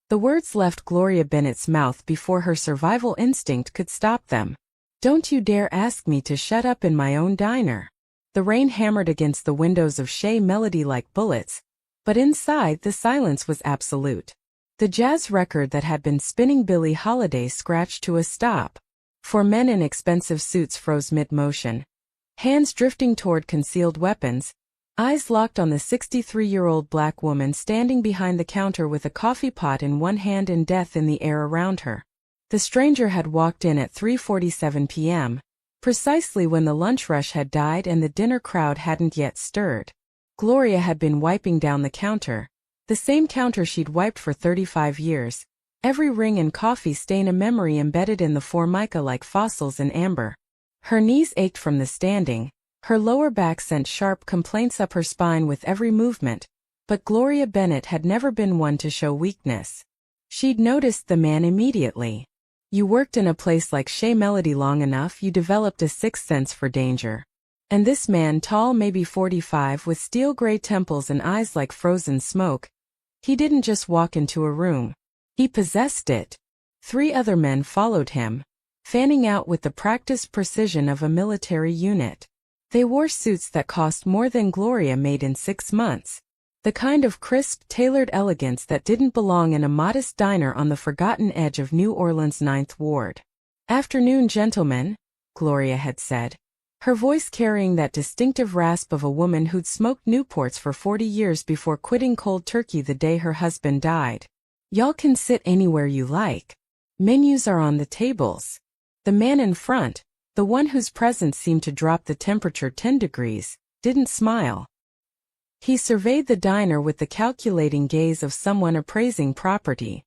The words left Gloria Bennett's mouth before her survival instinct could stop them. "Don't you dare ask me to shut up in my own diner." The rain hammered against the windows of Shea Melody like bullets, but inside the silence was absolute. The jazz record that had been spinning Billie Holiday scratched to a stop. Four men in expensive suits froze mid-motion, hands drifting toward concealed weapons, eyes locked on the 63-year-old black woman standing behind the counter with a coffee pot in one hand and death in the air around her. The stranger had walked in at 3:47 p.m., precisely when the lunch rush had died and the dinner crowd hadn't yet stirred. Gloria had been wiping down the counter, the same counter she'd wiped for 35 years, every ring and coffee stain a memory embedded in the formica like fossils in amber. Her knees ached from the standing, her lower back sent sharp complaints up her spine with every movement, but Gloria Bennett had never been one to show weakness. She'd noticed the man immediately. You worked in a place like Shea Melody long enough, you developed a sixth sense for danger. And this man, tall, maybe 45, with steel-gray temples and eyes like frozen smoke, he didn't just walk into a room. He possessed it. 3 other men followed him, fanning out with the practiced precision of a military unit. They wore suits that cost more than Gloria made in 6 months. The kind of crisp, tailored elegance that didn't belong in a modest diner on the forgotten edge of New Orleans' 9th Ward. "Afternoon, gentlemen," Gloria had said, her voice carrying that distinctive rasp of a woman who'd smoked Newports for 40 years before quitting cold turkey the day her husband died. "Y'all can sit anywhere you like. Menus are on the tables." The man in front, the one whose presence seemed to drop the temperature 10 degrees, didn't smile. He surveyed the diner with the calculating gaze of someone appraising property.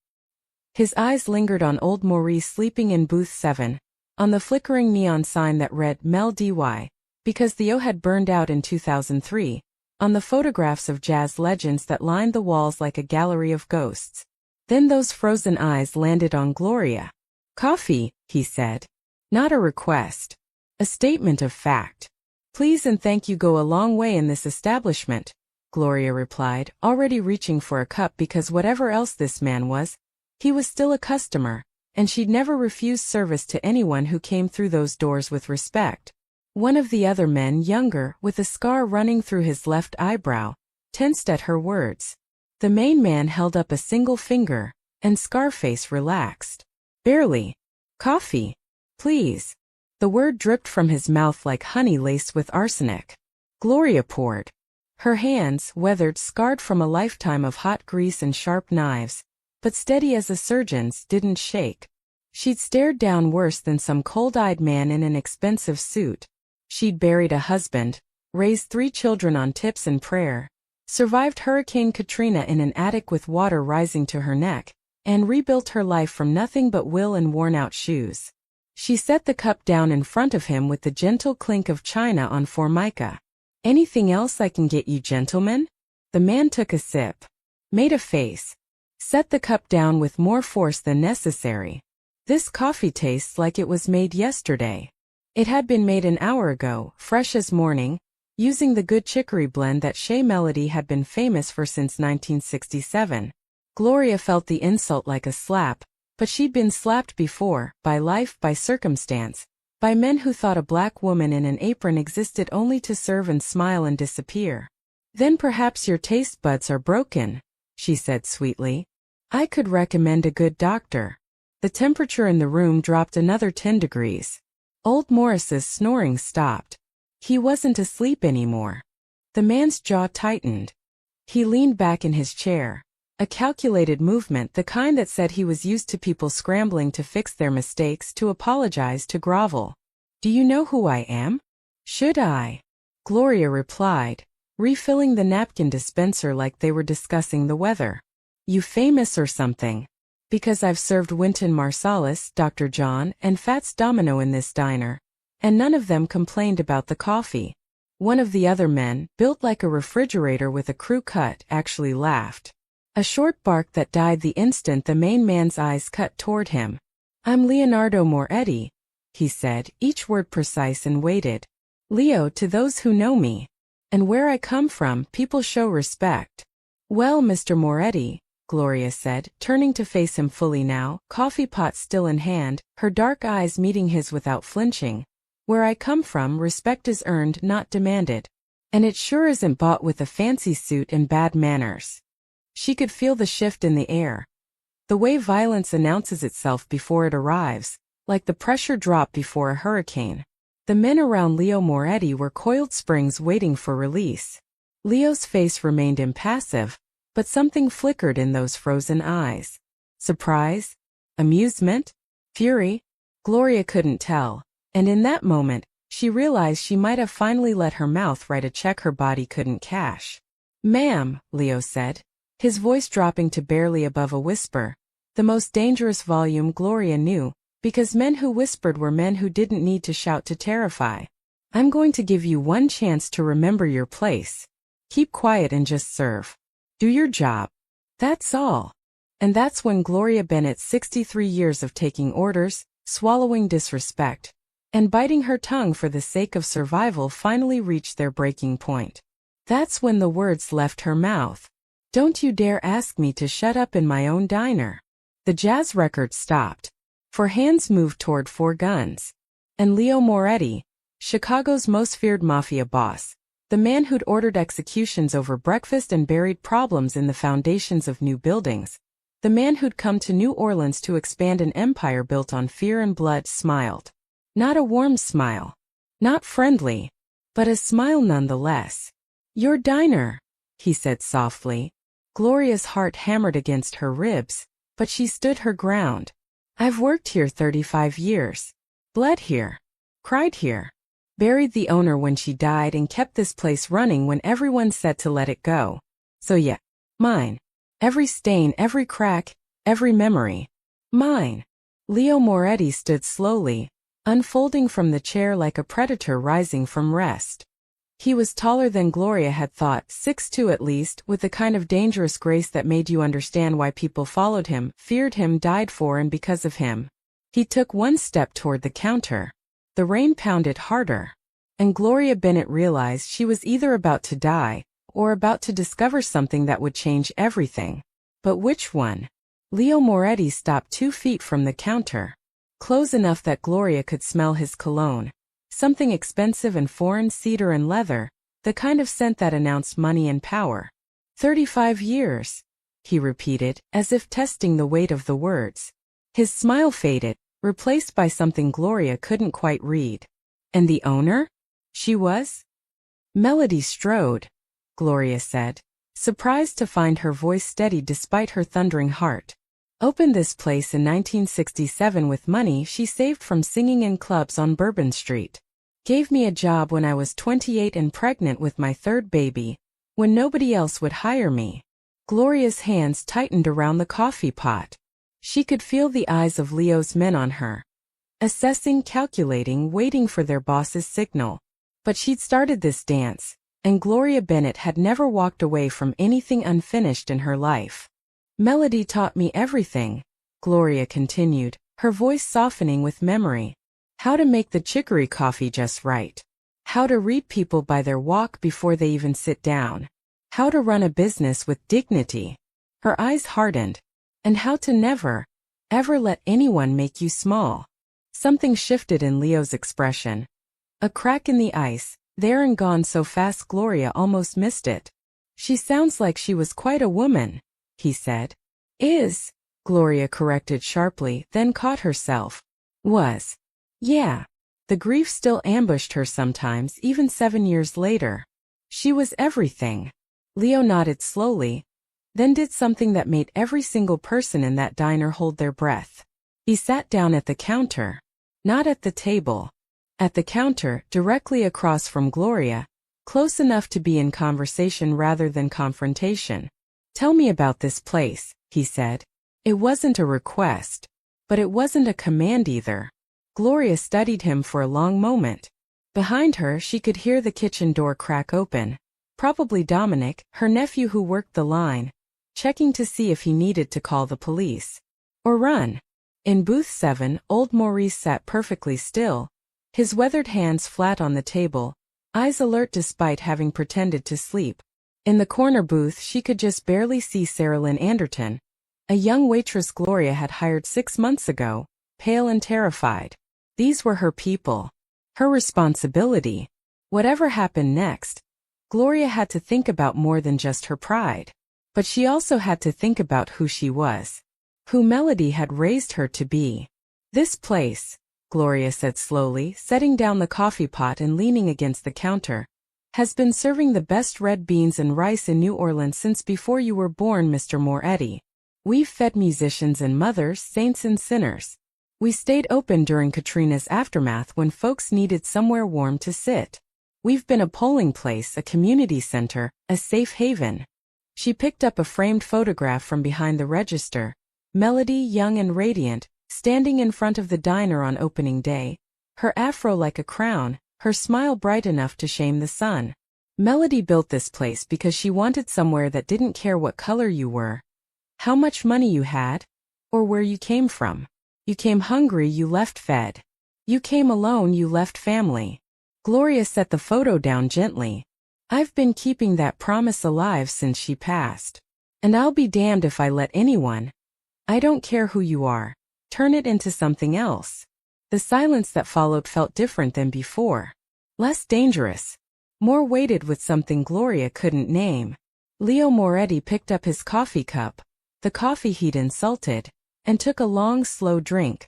His eyes lingered on old Maurice sleeping in booth 7, on the flickering neon sign that read Mel DY, because the O had burned out in 2003, on the photographs of jazz legends that lined the walls like a gallery of ghosts. Then those frozen eyes landed on Gloria. "Coffee," he said. "Not a request. A statement of fact." "Please and thank you go a long way in this establishment," Gloria replied, already reaching for a cup because whatever else this man was, he was still a customer, and she'd never refused service to anyone who came through those doors with respect. One of the other men, younger, with a scar running through his left eyebrow, tensed at her words. The main man held up a single finger, and Scarface relaxed. "Barely. Coffee, please." The word dripped from his mouth like honey laced with arsenic. Gloria poured. Her hands, weathered, scarred from a lifetime of hot grease and sharp knives, but steady as a surgeon's, didn't shake. She'd stared down worse than some cold-eyed man in an expensive suit. She'd buried a husband, raised 3 children on tips and prayer, survived Hurricane Katrina in an attic with water rising to her neck, and rebuilt her life from nothing but will and worn-out shoes. She set the cup down in front of him with the gentle clink of china on formica. "Anything else I can get you, gentlemen?" The man took a sip, made a face, set the cup down with more force than necessary. "This coffee tastes like it was made yesterday." It had been made an hour ago, fresh as morning, using the good chicory blend that Shea Melody had been famous for since 1967. Gloria felt the insult like a slap, but she'd been slapped before, by life, by circumstance, by men who thought a black woman in an apron existed only to serve and smile and disappear. "Then perhaps your taste buds are broken," she said sweetly. "I could recommend a good doctor." The temperature in the room dropped another 10 degrees. Old Morris's snoring stopped. He wasn't asleep anymore. The man's jaw tightened. He leaned back in his chair, a calculated movement, the kind that said he was used to people scrambling to fix their mistakes, to apologize, to grovel. "Do you know who I am?" "Should I?" Gloria replied, refilling the napkin dispenser like they were discussing the weather. "You famous or something?" "Because I've served Wynton Marsalis, Dr. John, and Fats Domino in this diner, and none of them complained about the coffee." One of the other men, built like a refrigerator with a crew cut, actually laughed. A short bark that died the instant the main man's eyes cut toward him. "I'm Leonardo Moretti," he said, each word precise and weighted. "Leo to those who know me. And where I come from, people show respect." "Well, Mr. Moretti," Gloria said, turning to face him fully now, coffee pot still in hand, her dark eyes meeting his without flinching. Where I come from, respect is earned, not demanded. And it sure isn't bought with a fancy suit and bad manners. She could feel the shift in the air. The way violence announces itself before it arrives, like the pressure drop before a hurricane. The men around Leo Moretti were coiled springs waiting for release. Leo's face remained impassive, but something flickered in those frozen eyes. Surprise? Amusement? Fury? Gloria couldn't tell, and in that moment, she realized she might have finally let her mouth write a check her body couldn't cash. "Ma'am," Leo said, his voice dropping to barely above a whisper, the most dangerous volume Gloria knew, because men who whispered were men who didn't need to shout to terrify. "I'm going to give you one chance to remember your place. Keep quiet and just serve. Do your job. That's all." And that's when Gloria Bennett's 63 years of taking orders, swallowing disrespect, and biting her tongue for the sake of survival finally reached their breaking point. That's when the words left her mouth. "Don't you dare ask me to shut up in my own diner." The jazz record stopped. For hands moved toward four guns. And Leo Moretti, Chicago's most feared mafia boss, the man who'd ordered executions over breakfast and buried problems in the foundations of new buildings, the man who'd come to New Orleans to expand an empire built on fear and blood, smiled. Not a warm smile. Not friendly. But a smile nonetheless. "Your diner," he said softly. Gloria's heart hammered against her ribs, but she stood her ground. "I've worked here 35 years. Bled here. Cried here. Buried the owner when she died and kept this place running when everyone said to let it go. So yeah, mine. Every stain, every crack, every memory. Mine." Leo Moretti stood slowly, unfolding from the chair like a predator rising from rest. He was taller than Gloria had thought, 6'2" at least, with the kind of dangerous grace that made you understand why people followed him, feared him, died for and because of him. He took one step toward the counter. The rain pounded harder, and Gloria Bennett realized she was either about to die, or about to discover something that would change everything. But which one? Leo Moretti stopped 2 feet from the counter, close enough that Gloria could smell his cologne. Something expensive and foreign, cedar and leather, the kind of scent that announced money and power. 35 years, he repeated, as if testing the weight of the words. His smile faded, replaced by something Gloria couldn't quite read. "And the owner? She was?" "Melody Strode," Gloria said, surprised to find her voice steady despite her thundering heart. "Opened this place in 1967 with money she saved from singing in clubs on Bourbon Street. Gave me a job when I was 28 and pregnant with my third baby, when nobody else would hire me." Gloria's hands tightened around the coffee pot. She could feel the eyes of Leo's men on her, assessing, calculating, waiting for their boss's signal. But she'd started this dance, and Gloria Bennett had never walked away from anything unfinished in her life. "Melody taught me everything," Gloria continued, her voice softening with memory. "How to make the chicory coffee just right. How to read people by their walk before they even sit down. How to run a business with dignity." Her eyes hardened. "And how to never, ever let anyone make you small." Something shifted in Leo's expression. A crack in the ice, there and gone so fast Gloria almost missed it. "She sounds like she was quite a woman," he said. "Is," Gloria corrected sharply, then caught herself. "Was. Yeah." The grief still ambushed her sometimes, even 7 years later. "She was everything." Leo nodded slowly, then did something that made every single person in that diner hold their breath. He sat down at the counter. Not at the table. At the counter, directly across from Gloria, close enough to be in conversation rather than confrontation. "Tell me about this place," he said. It wasn't a request, but it wasn't a command either. Gloria studied him for a long moment. Behind her, she could hear the kitchen door crack open. Probably Dominic, her nephew who worked the line, checking to see if he needed to call the police. Or run. In booth 7, old Maurice sat perfectly still, his weathered hands flat on the table, eyes alert despite having pretended to sleep. In the corner booth she could just barely see Sarah Lynn Anderton, a young waitress Gloria had hired 6 months ago, pale and terrified. These were her people. Her responsibility. Whatever happened next, Gloria had to think about more than just her pride. But she also had to think about who she was. Who Melody had raised her to be. This place, Gloria said slowly, setting down the coffee pot and leaning against the counter, has been serving the best red beans and rice in New Orleans since before you were born, Mr. Moretti. We've fed musicians and mothers, saints and sinners. We stayed open during Katrina's aftermath when folks needed somewhere warm to sit. We've been a polling place, a community center, a safe haven. She picked up a framed photograph from behind the register. Melody, young and radiant, standing in front of the diner on opening day, her afro like a crown, her smile bright enough to shame the sun. Melody built this place because she wanted somewhere that didn't care what color you were, how much money you had, or where you came from. You came hungry, you left fed. You came alone, you left family. Gloria set the photo down gently. I've been keeping that promise alive since she passed. And I'll be damned if I let anyone, I don't care who you are, turn it into something else. The silence that followed felt different than before. Less dangerous. More weighted with something Gloria couldn't name. Leo Moretti picked up his coffee cup, the coffee he'd insulted, and took a long, slow drink.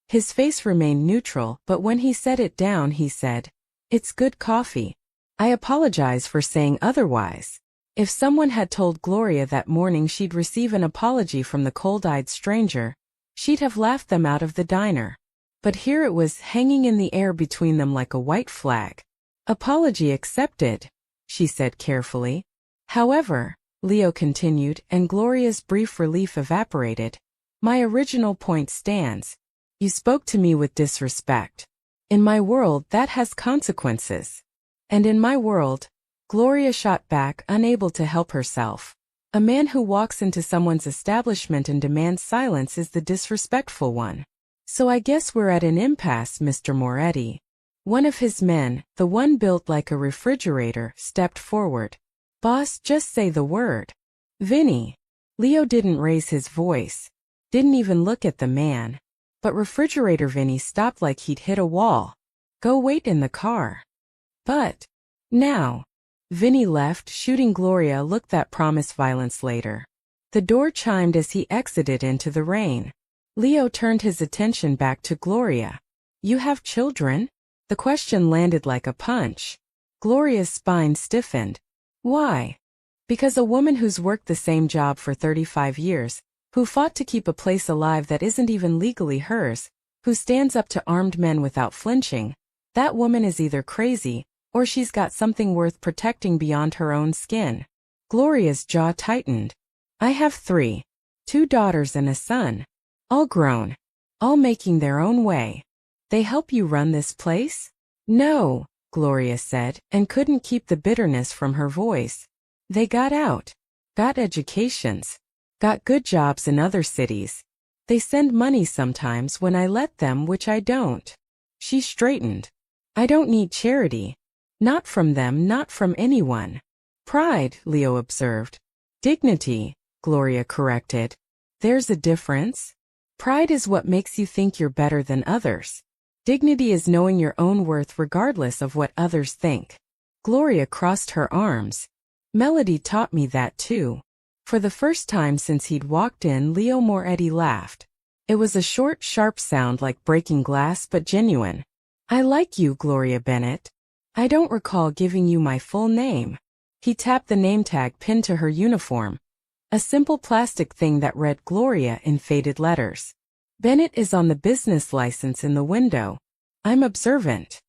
His face remained neutral, but when he set it down he said, "It's good coffee. I apologize for saying otherwise." If someone had told Gloria that morning she'd receive an apology from the cold-eyed stranger, she'd have laughed them out of the diner. But here it was hanging in the air between them like a white flag. "Apology accepted," she said carefully. "However," Leo continued, and Gloria's brief relief evaporated, "my original point stands. You spoke to me with disrespect. In my world that has consequences. And in my world," Gloria shot back, unable to help herself, "a man who walks into someone's establishment and demands silence is the disrespectful one. So I guess we're at an impasse, Mr. Moretti." One of his men, the one built like a refrigerator, stepped forward. "Boss, just say the word." "Vinny." Leo didn't raise his voice, didn't even look at the man. But Refrigerator Vinny stopped like he'd hit a wall. "Go wait in the car." "But now." Vinny left, shooting Gloria a look that promised violence later. The door chimed as he exited into the rain. Leo turned his attention back to Gloria. "You have children?" The question landed like a punch. Gloria's spine stiffened. "Why?" "Because a woman who's worked the same job for 35 years, who fought to keep a place alive that isn't even legally hers, who stands up to armed men without flinching, that woman is either crazy, or she's got something worth protecting beyond her own skin." Gloria's jaw tightened. "I have 3. 2 daughters and a son. All grown. All making their own way. They help you run this place?" "No," Gloria said, and couldn't keep the bitterness from her voice. "They got out. Got educations. Got good jobs in other cities. They send money sometimes when I let them, which I don't." She straightened. "I don't need charity. Not from them, not from anyone." "Pride," Leo observed. "Dignity," Gloria corrected. "There's a difference. Pride is what makes you think you're better than others. Dignity is knowing your own worth regardless of what others think." Gloria crossed her arms. "Melody taught me that too." For the first time since he'd walked in, Leo Moretti laughed. It was a short, sharp sound like breaking glass, but genuine. "I like you, Gloria Bennett. I don't recall giving you my full name." He tapped the name tag pinned to her uniform, a simple plastic thing that read Gloria in faded letters. "Bennett is on the business license in the window. I'm observant."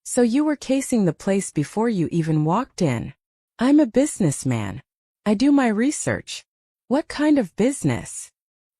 "So you were casing the place before you even walked in." "I'm a businessman. I do my research." "What kind of business?"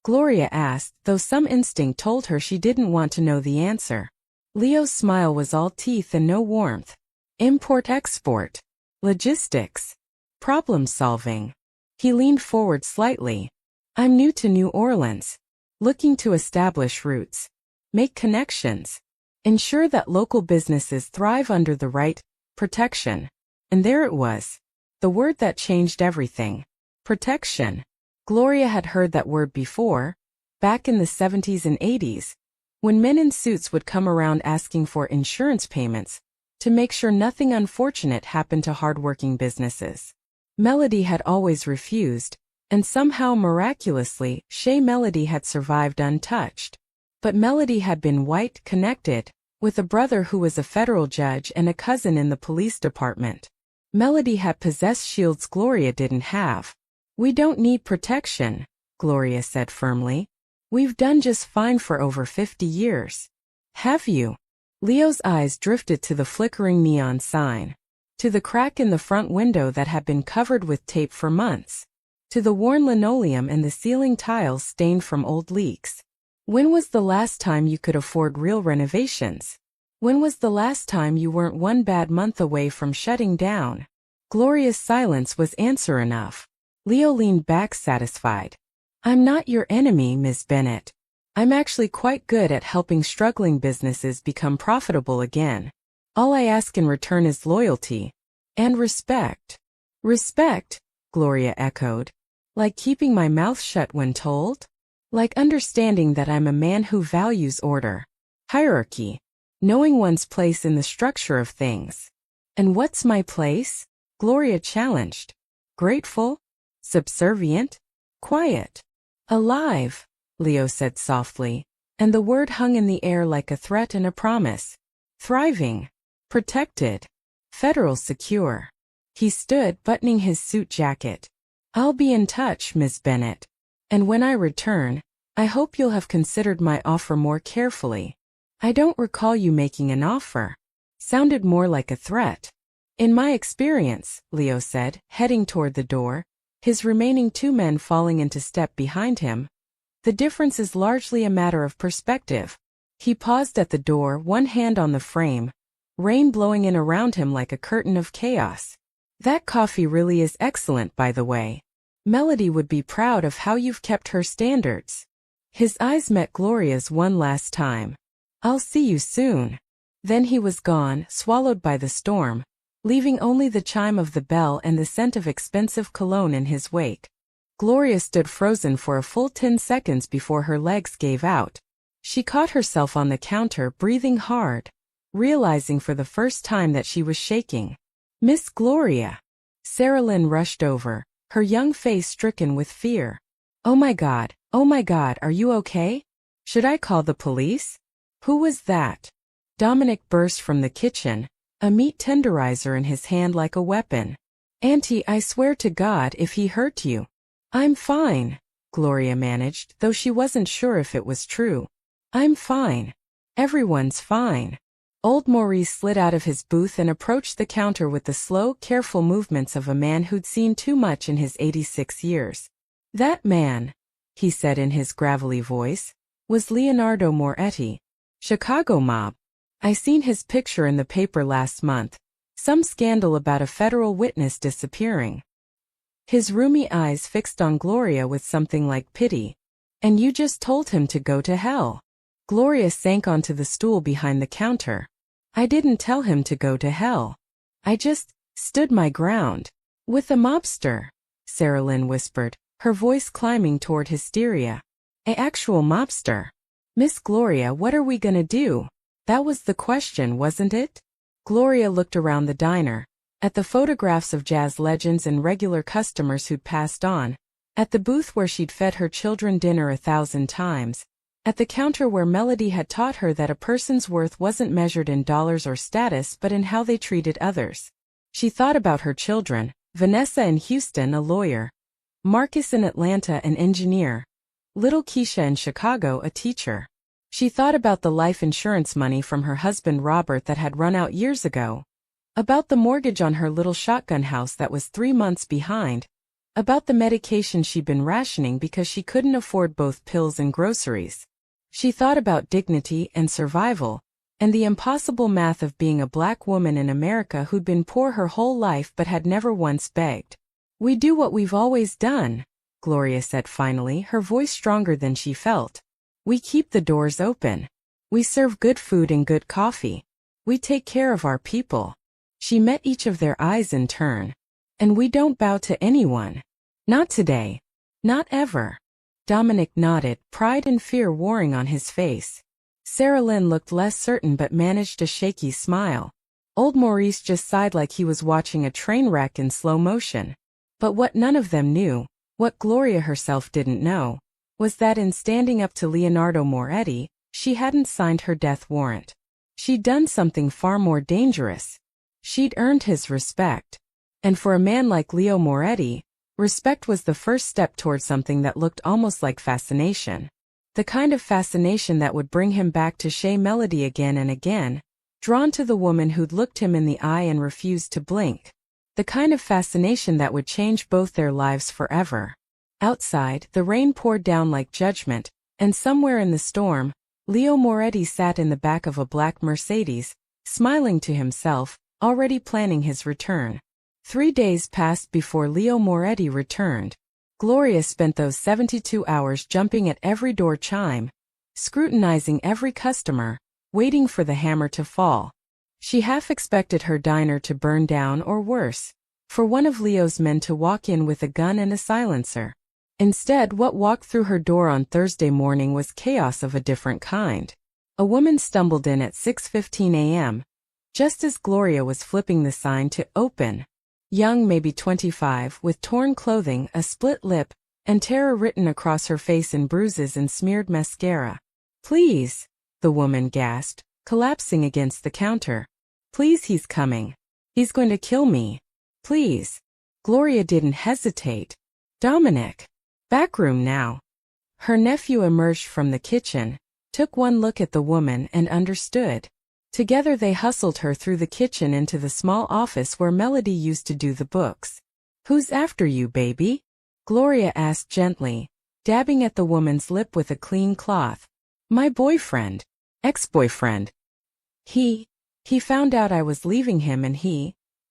Gloria asked, though some instinct told her she didn't want to know the answer. Leo's smile was all teeth and no warmth. "Import-export. Logistics. Problem-solving." He leaned forward slightly. "I'm new to New Orleans. Looking to establish roots. Make connections. Ensure that local businesses thrive under the right protection." And there it was. The word that changed everything. Protection. Gloria had heard that word before, back in the 70s and 80s, when men in suits would come around asking for insurance payments to make sure nothing unfortunate happened to hardworking businesses. Melody had always refused, and somehow miraculously, Shay Melody had survived untouched. But Melody had been white, connected, with a brother who was a federal judge and a cousin in the police department. Melody had possessed shields Gloria didn't have. "We don't need protection," Gloria said firmly. "We've done just fine for over 50 years. Have you?" Leo's eyes drifted to the flickering neon sign, to the crack in the front window that had been covered with tape for months, to the worn linoleum and the ceiling tiles stained from old leaks. When was the last time you could afford real renovations? When was the last time you weren't one bad month away from shutting down? Gloria's silence was answer enough. Leo leaned back satisfied. "I'm not your enemy, Ms. Bennett. I'm actually quite good at helping struggling businesses become profitable again. All I ask in return is loyalty. And respect." "Respect?" Gloria echoed. "Like keeping my mouth shut when told? Like understanding that I'm a man who values order, hierarchy, knowing one's place in the structure of things." "And what's my place?" Gloria challenged. "Grateful? Subservient? Quiet? Alive?" Leo said softly, and the word hung in the air like a threat and a promise. "Thriving. Protected. Federal secure." He stood, buttoning his suit jacket. "I'll be in touch, Ms. Bennett. And when I return, I hope you'll have considered my offer more carefully." "I don't recall you making an offer." Sounded more like a threat. "In my experience," Leo said, heading toward the door, his remaining two men falling into step behind him, "the difference is largely a matter of perspective." He paused at the door, one hand on the frame, rain blowing in around him like a curtain of chaos. "That coffee really is excellent, by the way. Melody would be proud of how you've kept her standards." His eyes met Gloria's one last time. "I'll see you soon." Then he was gone, swallowed by the storm, leaving only the chime of the bell and the scent of expensive cologne in his wake. Gloria stood frozen for a full 10 seconds before her legs gave out. She caught herself on the counter, breathing hard, realizing for the first time that she was shaking. "Miss Gloria!" Sarah Lynn rushed over, her young face stricken with fear. Oh my God, are you okay? Should I call the police?" "Who was that?" Dominic burst from the kitchen, a meat tenderizer in his hand like a weapon. "Auntie, I swear to God if he hurt you." "I'm fine," Gloria managed, though she wasn't sure if it was true. "I'm fine. Everyone's fine." Old Maurice slid out of his booth and approached the counter with the slow, careful movements of a man who'd seen too much in his 86 years. "That man," he said in his gravelly voice, "was Leonardo Moretti. Chicago mob. I seen his picture in the paper last month. Some scandal about a federal witness disappearing." His roomy eyes fixed on Gloria with something like pity. "And you just told him to go to hell." Gloria sank onto the stool behind the counter. "I didn't tell him to go to hell. I just stood my ground." "With a mobster," Sarah Lynn whispered, her voice climbing toward hysteria. "A actual mobster." "Miss Gloria, what are we gonna do?" That was the question, wasn't it? Gloria looked around the diner, at the photographs of jazz legends and regular customers who'd passed on, at the booth where she'd fed her children dinner 1,000 times, at the counter where Melody had taught her that a person's worth wasn't measured in dollars or status but in how they treated others. She thought about her children, Vanessa in Houston, a lawyer, Marcus in Atlanta, an engineer, little Keisha in Chicago, a teacher. She thought about the life insurance money from her husband Robert that had run out years ago, about the mortgage on her little shotgun house that was 3 months behind, about the medication she'd been rationing because she couldn't afford both pills and groceries. She thought about dignity and survival, and the impossible math of being a black woman in America who'd been poor her whole life but had never once begged. "We do what we've always done," Gloria said finally, her voice stronger than she felt. "We keep the doors open. We serve good food and good coffee. We take care of our people." She met each of their eyes in turn. And we don't bow to anyone. Not today. Not ever. Dominic nodded, pride and fear warring on his face. Sarah Lynn looked less certain but managed a shaky smile. Old Maurice just sighed like he was watching a train wreck in slow motion. But what none of them knew, what Gloria herself didn't know, was that in standing up to Leonardo Moretti, she hadn't signed her death warrant. She'd done something far more dangerous. She'd earned his respect. And for a man like Leo Moretti, respect was the first step toward something that looked almost like fascination. The kind of fascination that would bring him back to Shea Melody again and again, drawn to the woman who'd looked him in the eye and refused to blink. The kind of fascination that would change both their lives forever. Outside, the rain poured down like judgment, and somewhere in the storm, Leo Moretti sat in the back of a black Mercedes, smiling to himself, already planning his return. 3 days passed before Leo Moretti returned. Gloria spent those 72 hours jumping at every door chime, scrutinizing every customer, waiting for the hammer to fall. She half expected her diner to burn down or worse, for one of Leo's men to walk in with a gun and a silencer. Instead, what walked through her door on Thursday morning was chaos of a different kind. A woman stumbled in at 6:15 a.m., just as Gloria was flipping the sign to open. Young, maybe 25, with torn clothing, a split lip, and terror written across her face in bruises and smeared mascara. "Please," the woman gasped, collapsing against the counter. "Please, he's coming. He's going to kill me. Please." Gloria didn't hesitate. "Dominic." "Backroom now." Her nephew emerged from the kitchen, took one look at the woman and understood. Together they hustled her through the kitchen into the small office where Melody used to do the books. "Who's after you, baby?" Gloria asked gently, dabbing at the woman's lip with a clean cloth. "My boyfriend. Ex-boyfriend. He found out I was leaving him and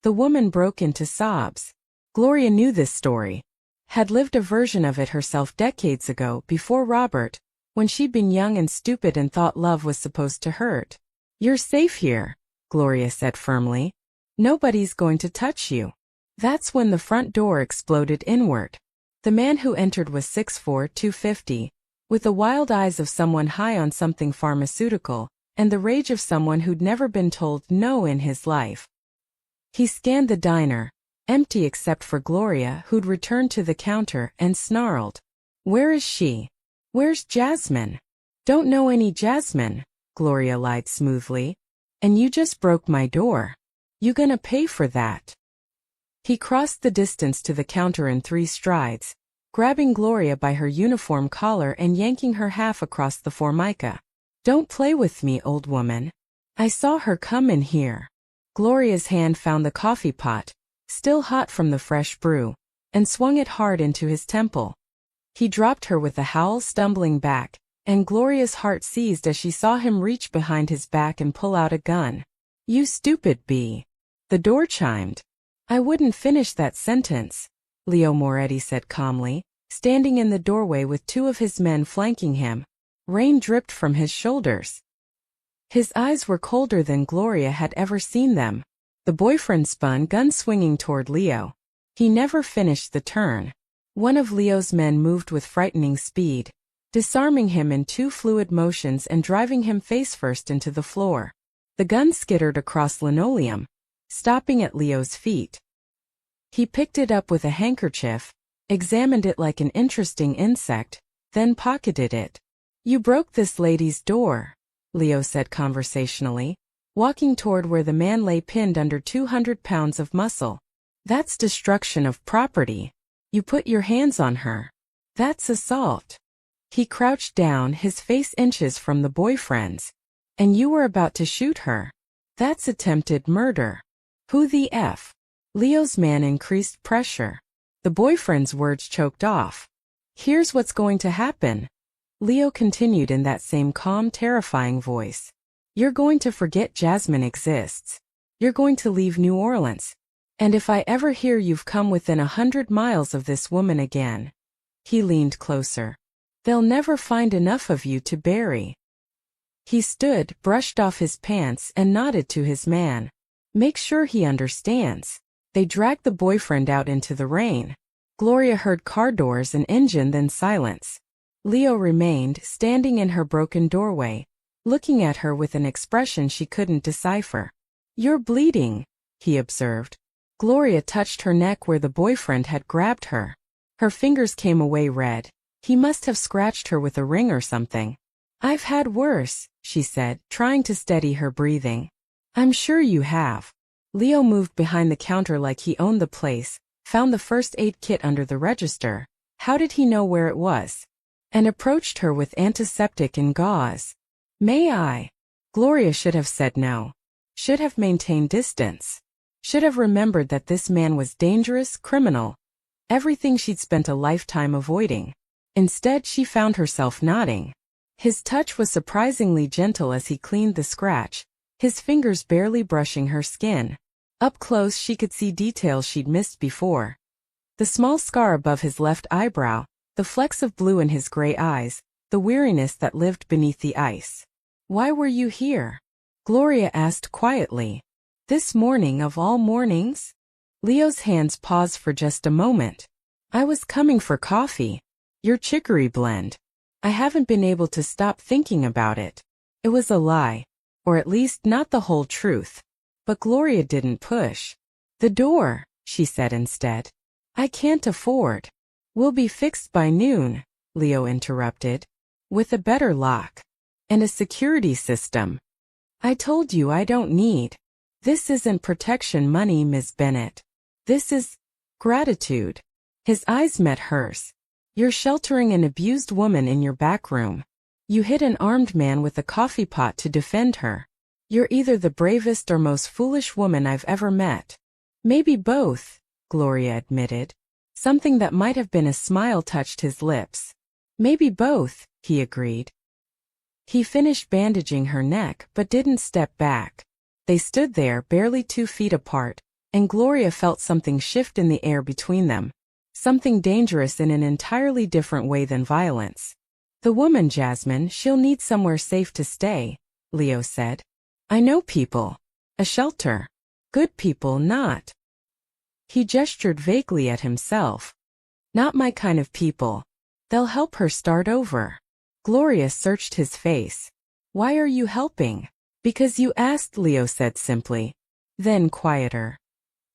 the woman broke into sobs. Gloria knew this story. Had lived a version of it herself decades ago before Robert, when she'd been young and stupid and thought love was supposed to hurt. "You're safe here," Gloria said firmly. "Nobody's going to touch you." That's when the front door exploded inward. The man who entered was 6'4", 250, with the wild eyes of someone high on something pharmaceutical, and the rage of someone who'd never been told no in his life. He scanned the diner, empty except for Gloria, who'd returned to the counter, and snarled, "Where is she? Where's Jasmine?" "Don't know any Jasmine," Gloria lied smoothly. "And you just broke my door. You gonna pay for that." He crossed the distance to the counter in 3 strides, grabbing Gloria by her uniform collar and yanking her half across the formica. "Don't play with me, old woman. I saw her come in here." Gloria's hand found the coffee pot, still hot from the fresh brew, and swung it hard into his temple. He dropped her with a howl, stumbling back, and Gloria's heart seized as she saw him reach behind his back and pull out a gun. "You stupid bee." The door chimed. "I wouldn't finish that sentence," Leo Moretti said calmly, standing in the doorway with 2 of his men flanking him. Rain dripped from his shoulders. His eyes were colder than Gloria had ever seen them. The boyfriend spun, gun swinging toward Leo. He never finished the turn. One of Leo's men moved with frightening speed, disarming him in 2 fluid motions and driving him face-first into the floor. The gun skittered across linoleum, stopping at Leo's feet. He picked it up with a handkerchief, examined it like an interesting insect, then pocketed it. "You broke this lady's door," Leo said conversationally, walking toward where the man lay pinned under 200 pounds of muscle. "That's destruction of property. You put your hands on her. That's assault." He crouched down, his face inches from the boyfriend's. "And you were about to shoot her. That's attempted murder." "Who the F?" Leo's man increased pressure. The boyfriend's words choked off. "Here's what's going to happen," Leo continued in that same calm, terrifying voice. "You're going to forget Jasmine exists. You're going to leave New Orleans. And if I ever hear you've come within 100 miles of this woman again," he leaned closer, "they'll never find enough of you to bury." He stood, brushed off his pants, and nodded to his man. "Make sure he understands. They dragged the boyfriend out into the rain. Gloria heard car doors and engine, then silence. Leo remained standing in her broken doorway, looking at her with an expression she couldn't decipher. "You're bleeding," he observed. Gloria touched her neck where the boyfriend had grabbed her. Her fingers came away red. He must have scratched her with a ring or something. "I've had worse," she said, trying to steady her breathing. "I'm sure you have." Leo moved behind the counter like he owned the place, found the first aid kit under the register. How did he know where it was? And approached her with antiseptic and gauze. "May I?" Gloria should have said no. Should have maintained distance. Should have remembered that this man was dangerous, criminal. Everything she'd spent a lifetime avoiding. Instead, she found herself nodding. His touch was surprisingly gentle as he cleaned the scratch, his fingers barely brushing her skin. Up close she could see details she'd missed before. The small scar above his left eyebrow, the flecks of blue in his gray eyes, the weariness that lived beneath the ice. "Why were you here?" Gloria asked quietly. "This morning of all mornings?" Leo's hands paused for just a moment. "I was coming for coffee. Your chicory blend. I haven't been able to stop thinking about it." It was a lie. Or at least not the whole truth. But Gloria didn't push. "The door," she said instead. "I can't afford." "Will be fixed by noon," Leo interrupted. "With a better lock. And a security system. I told you I don't need. This isn't protection money, Ms. Bennett. This is gratitude." His eyes met hers. "You're sheltering an abused woman in your back room. You hit an armed man with a coffee pot to defend her. You're either the bravest or most foolish woman I've ever met." "Maybe both," Gloria admitted. Something that might have been a smile touched his lips. "Maybe both," he agreed. He finished bandaging her neck but didn't step back. They stood there barely 2 feet apart, and Gloria felt something shift in the air between them. Something dangerous in an entirely different way than violence. "The woman, Jasmine, she'll need somewhere safe to stay," Leo said. "I know people. A shelter. Good people, not." He gestured vaguely at himself. "Not my kind of people. They'll help her start over." Gloria searched his face. "Why are you helping?" "Because you asked," Leo said simply. Then quieter.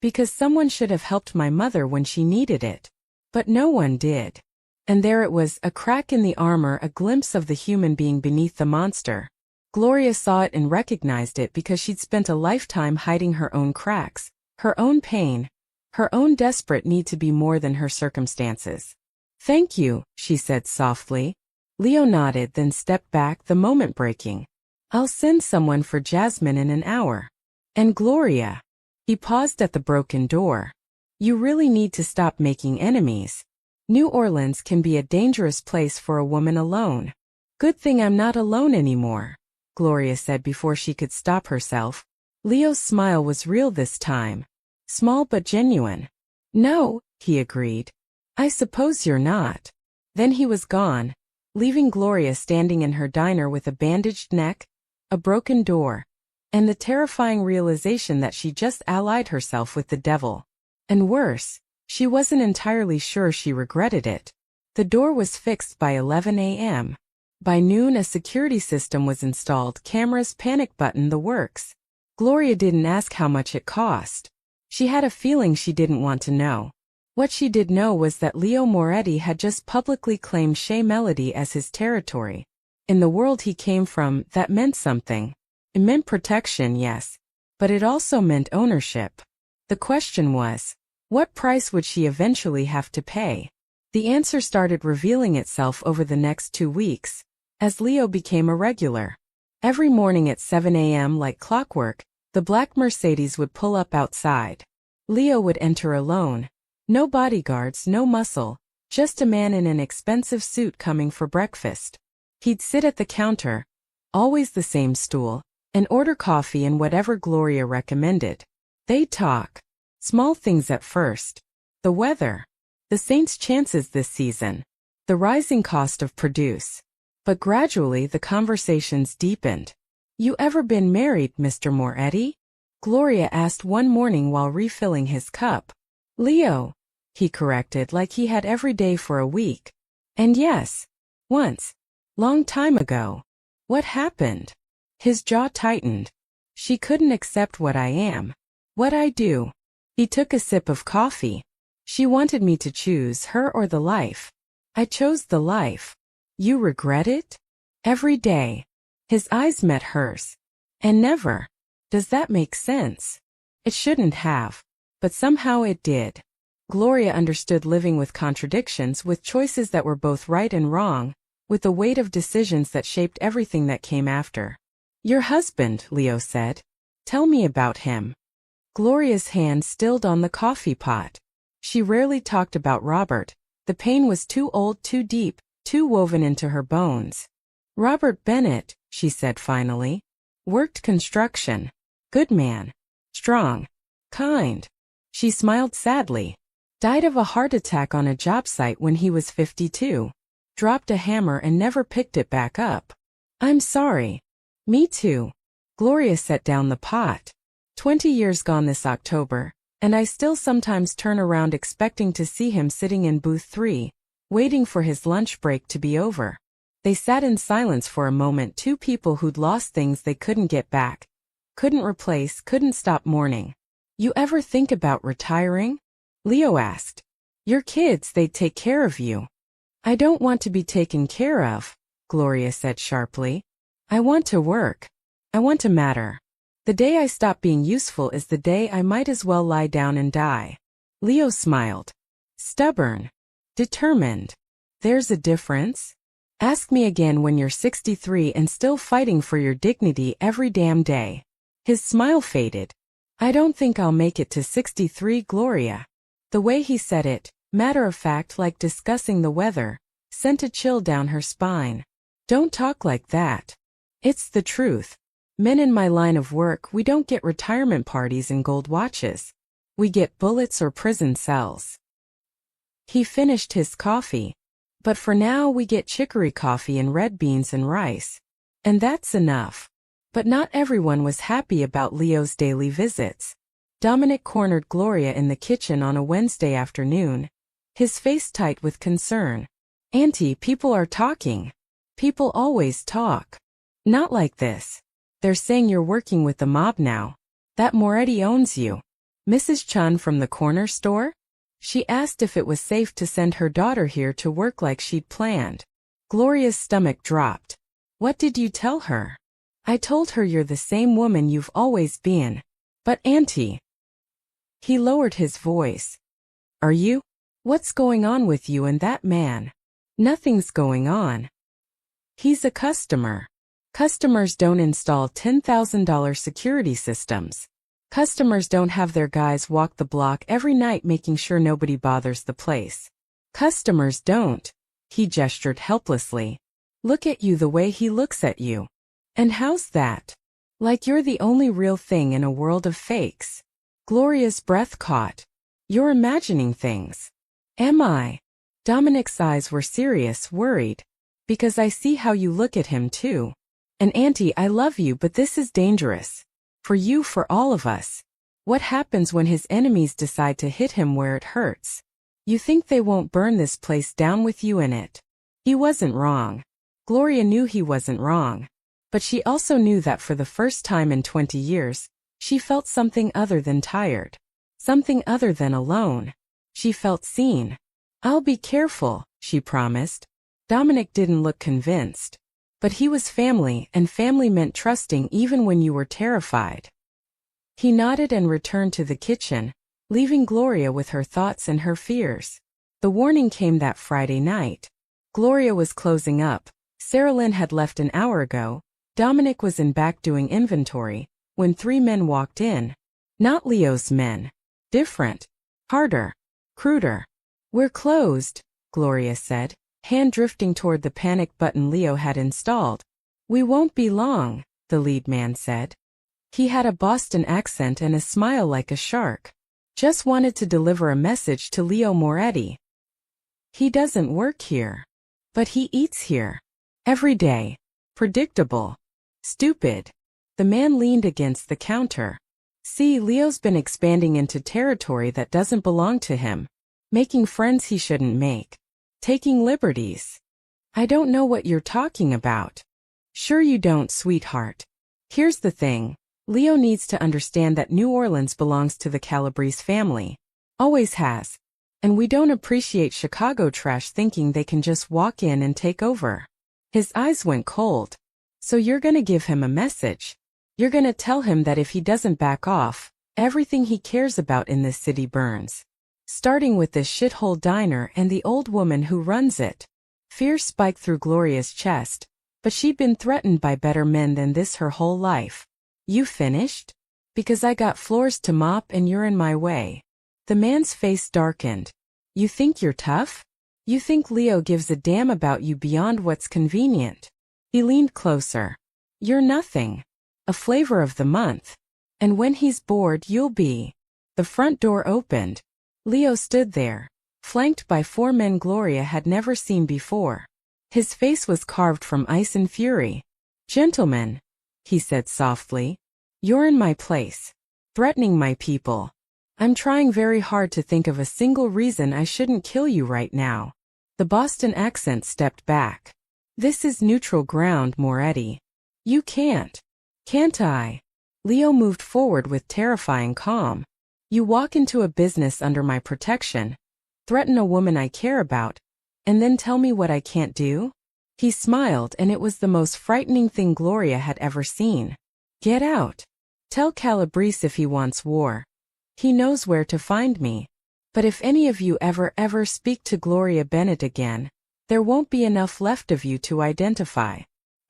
"Because someone should have helped my mother when she needed it. But no one did." And there it was, a crack in the armor, a glimpse of the human being beneath the monster. Gloria saw it and recognized it because she'd spent a lifetime hiding her own cracks, her own pain, her own desperate need to be more than her circumstances. "Thank you," she said softly. Leo nodded, then stepped back, the moment breaking. "I'll send someone for Jasmine in an hour." "And Gloria." He paused at the broken door. "You really need to stop making enemies. New Orleans can be a dangerous place for a woman alone." "Good thing I'm not alone anymore," Gloria said before she could stop herself. Leo's smile was real this time. Small but genuine. "No," he agreed. "I suppose you're not." Then he was gone, leaving Gloria standing in her diner with a bandaged neck, a broken door, and the terrifying realization that she just allied herself with the devil. And worse, she wasn't entirely sure she regretted it. The door was fixed by 11 a.m. By noon, a security system was installed, cameras, panic button, the works. Gloria didn't ask how much it cost. She had a feeling she didn't want to know. What she did know was that Leo Moretti had just publicly claimed Shea Melody as his territory. In the world he came from, that meant something. It meant protection, yes, but it also meant ownership. The question was, what price would she eventually have to pay? The answer started revealing itself over the next 2 weeks, as Leo became a regular. Every morning at 7 a.m. like clockwork, the black Mercedes would pull up outside. Leo would enter alone. No bodyguards, no muscle, just a man in an expensive suit coming for breakfast. He'd sit at the counter, always the same stool, and order coffee and whatever Gloria recommended. They'd talk. Small things at first. The weather. The Saints' chances this season. The rising cost of produce. But gradually the conversations deepened. "You ever been married, Mr. Moretti?" Gloria asked one morning while refilling his cup. Leo, he corrected like he had every day for a week. And yes, once. Long time ago. What happened? His jaw tightened. She couldn't accept what I am. What I do. He took a sip of coffee. She wanted me to choose her or the life. I chose the life. You regret it? Every day. His eyes met hers. And never. Does that make sense? It shouldn't have. But somehow it did. Gloria understood living with contradictions, with choices that were both right and wrong, with the weight of decisions that shaped everything that came after. Your husband, Leo said. Tell me about him. Gloria's hand stilled on the coffee pot. She rarely talked about Robert. The pain was too old, too deep, too woven into her bones. Robert Bennett, she said finally. Worked construction. Good man. Strong. Kind. She smiled sadly. Died of a heart attack on a job site when he was 52. Dropped a hammer and never picked it back up. I'm sorry. Me too. Gloria set down the pot. 20 years gone this October, and I still sometimes turn around expecting to see him sitting in booth 3, waiting for his lunch break to be over. They sat in silence for a moment, two people who'd lost things they couldn't get back, couldn't replace, couldn't stop mourning. You ever think about retiring? Leo asked. Your kids, they'd take care of you. I don't want to be taken care of, Gloria said sharply. I want to work. I want to matter. The day I stop being useful is the day I might as well lie down and die. Leo smiled. Stubborn. Determined. There's a difference. Ask me again when you're 63 and still fighting for your dignity every damn day. His smile faded. I don't think I'll make it to 63, Gloria. The way he said it, matter of fact like discussing the weather, sent a chill down her spine. Don't talk like that. It's the truth. Men in my line of work, we don't get retirement parties and gold watches. We get bullets or prison cells. He finished his coffee. But for now we get chicory coffee and red beans and rice. And that's enough. But not everyone was happy about Leo's daily visits. Dominic cornered Gloria in the kitchen on a Wednesday afternoon, his face tight with concern. Auntie, people are talking. People always talk. Not like this. They're saying you're working with the mob now. That Moretti owns you. Mrs. Chun from the corner store? She asked if it was safe to send her daughter here to work like she'd planned. Gloria's stomach dropped. What did you tell her? I told her you're the same woman you've always been. But Auntie. He lowered his voice. Are you? What's going on with you and that man? Nothing's going on. He's a customer. Customers don't install $10,000 security systems. Customers don't have their guys walk the block every night making sure nobody bothers the place. Customers don't. He gestured helplessly. Look at you the way he looks at you. And how's that? Like you're the only real thing in a world of fakes. Gloria's breath caught. You're imagining things. Am I? Dominic's eyes were serious, worried. Because I see how you look at him too. And Auntie, I love you, but this is dangerous. For you, for all of us. What happens when his enemies decide to hit him where it hurts? You think they won't burn this place down with you in it? He wasn't wrong. Gloria knew he wasn't wrong. But she also knew that for the first time in 20 years, she felt something other than tired. Something other than alone. She felt seen. I'll be careful, she promised. Dominic didn't look convinced. But he was family, and family meant trusting even when you were terrified. He nodded and returned to the kitchen, leaving Gloria with her thoughts and her fears. The warning came that Friday night. Gloria was closing up. Sarah Lynn had left an hour ago. Dominic was in back doing inventory, when 3 men walked in. Not Leo's men. Different. Harder. Cruder. We're closed, Gloria said, hand drifting toward the panic button Leo had installed. We won't be long, the lead man said. He had a Boston accent and a smile like a shark. Just wanted to deliver a message to Leo Moretti. He doesn't work here. But he eats here. Every day. Predictable. Stupid. The man leaned against the counter. See, Leo's been expanding into territory that doesn't belong to him, making friends he shouldn't make, taking liberties. I don't know what you're talking about. Sure you don't, sweetheart. Here's the thing. Leo needs to understand that New Orleans belongs to the Calabrese family. Always has. And we don't appreciate Chicago trash thinking they can just walk in and take over. His eyes went cold. So you're gonna give him a message. You're gonna tell him that if he doesn't back off, everything he cares about in this city burns. Starting with this shithole diner and the old woman who runs it. Fear spiked through Gloria's chest, but she'd been threatened by better men than this her whole life. You finished? Because I got floors to mop and you're in my way. The man's face darkened. You think you're tough? You think Leo gives a damn about you beyond what's convenient? He leaned closer. You're nothing. A flavor of the month. And when he's bored, you'll be. The front door opened. Leo stood there, flanked by 4 men Gloria had never seen before. His face was carved from ice and fury. Gentlemen, he said softly, you're in my place, threatening my people. I'm trying very hard to think of a single reason I shouldn't kill you right now. The Boston accent stepped back. This is neutral ground, Moretti. You can't. Can't I? Leo moved forward with terrifying calm. You walk into a business under my protection, threaten a woman I care about, and then tell me what I can't do? He smiled, and it was the most frightening thing Gloria had ever seen. Get out. Tell Calabrese if he wants war. He knows where to find me. But if any of you ever speak to Gloria Bennett again, there won't be enough left of you to identify.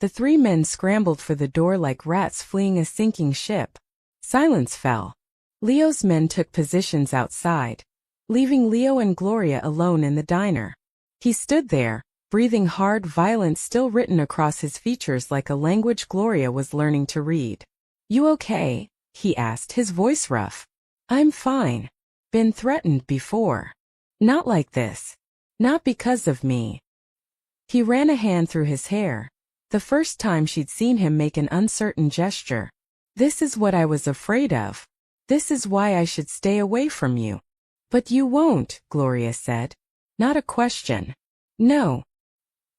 The 3 men scrambled for the door like rats fleeing a sinking ship. Silence fell. Leo's men took positions outside, leaving Leo and Gloria alone in the diner. He stood there, breathing hard, violence still written across his features like a language Gloria was learning to read. You okay? He asked, his voice rough. I'm fine. Been threatened before. Not like this. Not because of me. He ran a hand through his hair. The first time she'd seen him make an uncertain gesture. This is what I was afraid of. This is why I should stay away from you. But you won't, Gloria said. Not a question. No.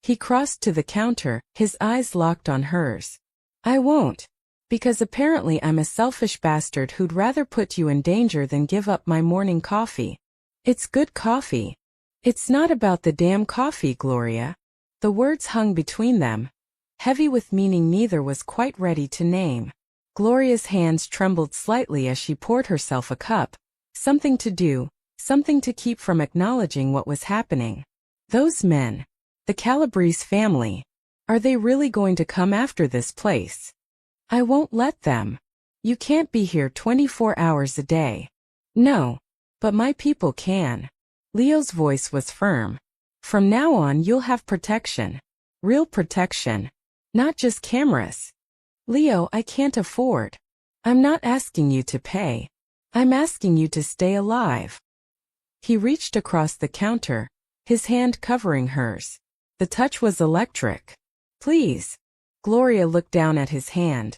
He crossed to the counter, his eyes locked on hers. I won't. Because apparently I'm a selfish bastard who'd rather put you in danger than give up my morning coffee. It's good coffee. It's not about the damn coffee, Gloria. The words hung between them, heavy with meaning neither was quite ready to name. Gloria's hands trembled slightly as she poured herself a cup. Something to do, something to keep from acknowledging what was happening. Those men. The Calabrese family. Are they really going to come after this place? I won't let them. You can't be here 24 hours a day. No. But my people can. Leo's voice was firm. From now on you'll have protection. Real protection. Not just cameras. Leo, I can't afford. I'm not asking you to pay. I'm asking you to stay alive. He reached across the counter, his hand covering hers. The touch was electric. Please. Gloria looked down at his hand.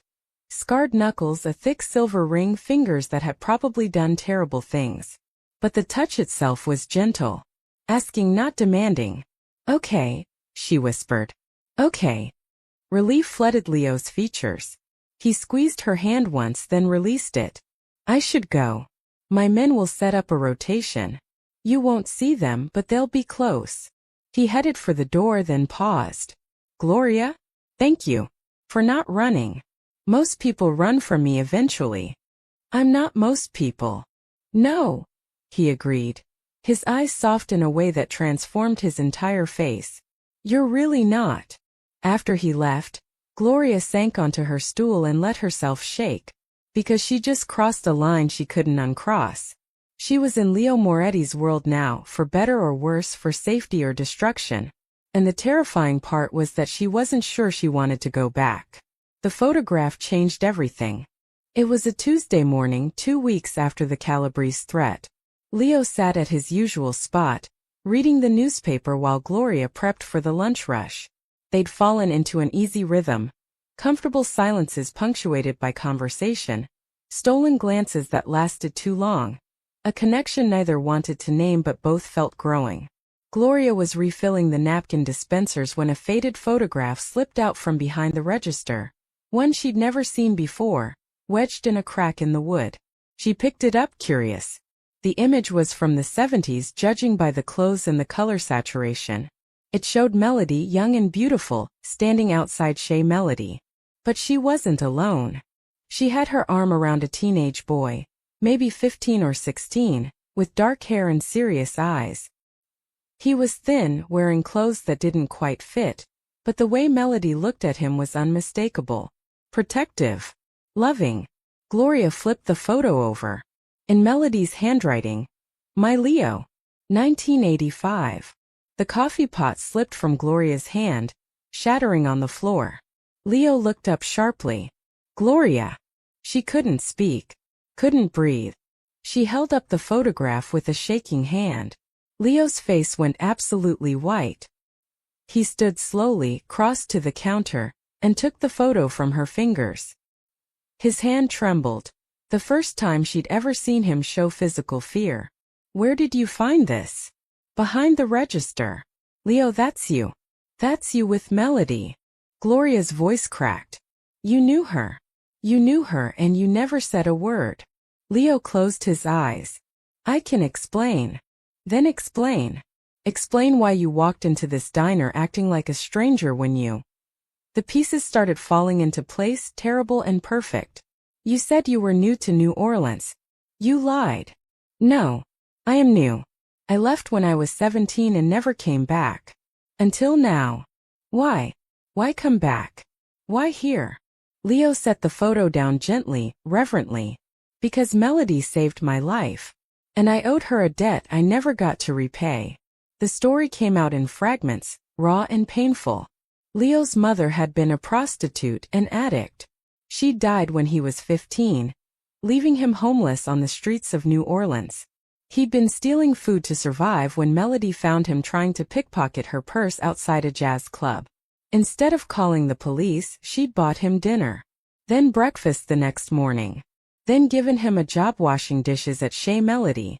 Scarred knuckles, a thick silver ring, fingers that had probably done terrible things. But the touch itself was gentle. Asking, not demanding. Okay, she whispered. Okay. Relief flooded Leo's features. He squeezed her hand once, then released it. I should go. My men will set up a rotation. You won't see them, but they'll be close. He headed for the door, then paused. Gloria? Thank you. For not running. Most people run from me eventually. I'm not most people. No. He agreed. His eyes soft in a way that transformed his entire face. You're really not. After he left, Gloria sank onto her stool and let herself shake, because she just crossed a line she couldn't uncross. She was in Leo Moretti's world now, for better or worse, for safety or destruction, and the terrifying part was that she wasn't sure she wanted to go back. The photograph changed everything. It was a Tuesday morning, 2 weeks after the Calabrese threat. Leo sat at his usual spot, reading the newspaper while Gloria prepped for the lunch rush. They'd fallen into an easy rhythm, comfortable silences punctuated by conversation, Stolen glances that lasted too long. A connection neither wanted to name but both felt growing. Gloria was refilling the napkin dispensers when a faded photograph slipped out from behind the register. One she'd never seen before, wedged in a crack in the wood. She picked it up, curious. The image was from the 70s, judging by the clothes and the color saturation. It showed Melody, young and beautiful, standing outside Shea Melody. But she wasn't alone. She had her arm around a teenage boy, maybe 15 or 16, with dark hair and serious eyes. He was thin, wearing clothes that didn't quite fit, but the way Melody looked at him was unmistakable. Protective. Loving. Gloria flipped the photo over. In Melody's handwriting, "My Leo. 1985. The coffee pot slipped from Gloria's hand, shattering on the floor. Leo looked up sharply. Gloria. She couldn't speak. Couldn't breathe. She held up the photograph with a shaking hand. Leo's face went absolutely white. He stood slowly, crossed to the counter, and took the photo from her fingers. His hand trembled, the first time she'd ever seen him show physical fear. Where did you find this? Behind the register. Leo, that's you. That's you with Melody. Gloria's voice cracked. You knew her. You knew her and you never said a word. Leo closed his eyes. I can explain. Then explain. Explain why you walked into this diner acting like a stranger when you... The pieces started falling into place, terrible and perfect. You said you were new to New Orleans. You lied. No. I am new. I left when I was 17 and never came back. Until now. Why? Why come back? Why here? Leo set the photo down gently, reverently. Because Melody saved my life. And I owed her a debt I never got to repay. The story came out in fragments, raw and painful. Leo's mother had been a prostitute and addict. She died when he was 15, leaving him homeless on the streets of New Orleans. He'd been stealing food to survive when Melody found him trying to pickpocket her purse outside a jazz club. Instead of calling the police, she'd bought him dinner. Then breakfast the next morning. Then given him a job washing dishes at Shea Melody.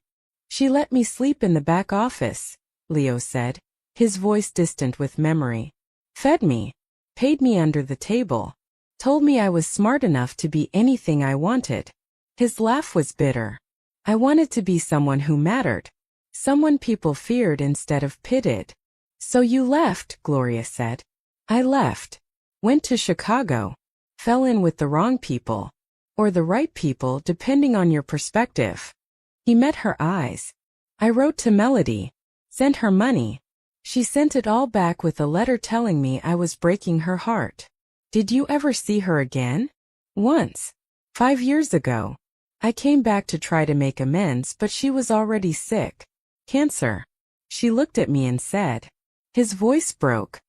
She let me sleep in the back office, Leo said, his voice distant with memory. Fed me. Paid me under the table. Told me I was smart enough to be anything I wanted. His laugh was bitter. I wanted to be someone who mattered. Someone people feared instead of pitied. So you left, Gloria said. I left. Went to Chicago. Fell in with the wrong people. Or the right people, depending on your perspective. He met her eyes. I wrote to Melody. Sent her money. She sent it all back with a letter telling me I was breaking her heart. Did you ever see her again? Once. 5 years ago. I came back to try to make amends, but she was already sick. Cancer. She looked at me and said. His voice broke.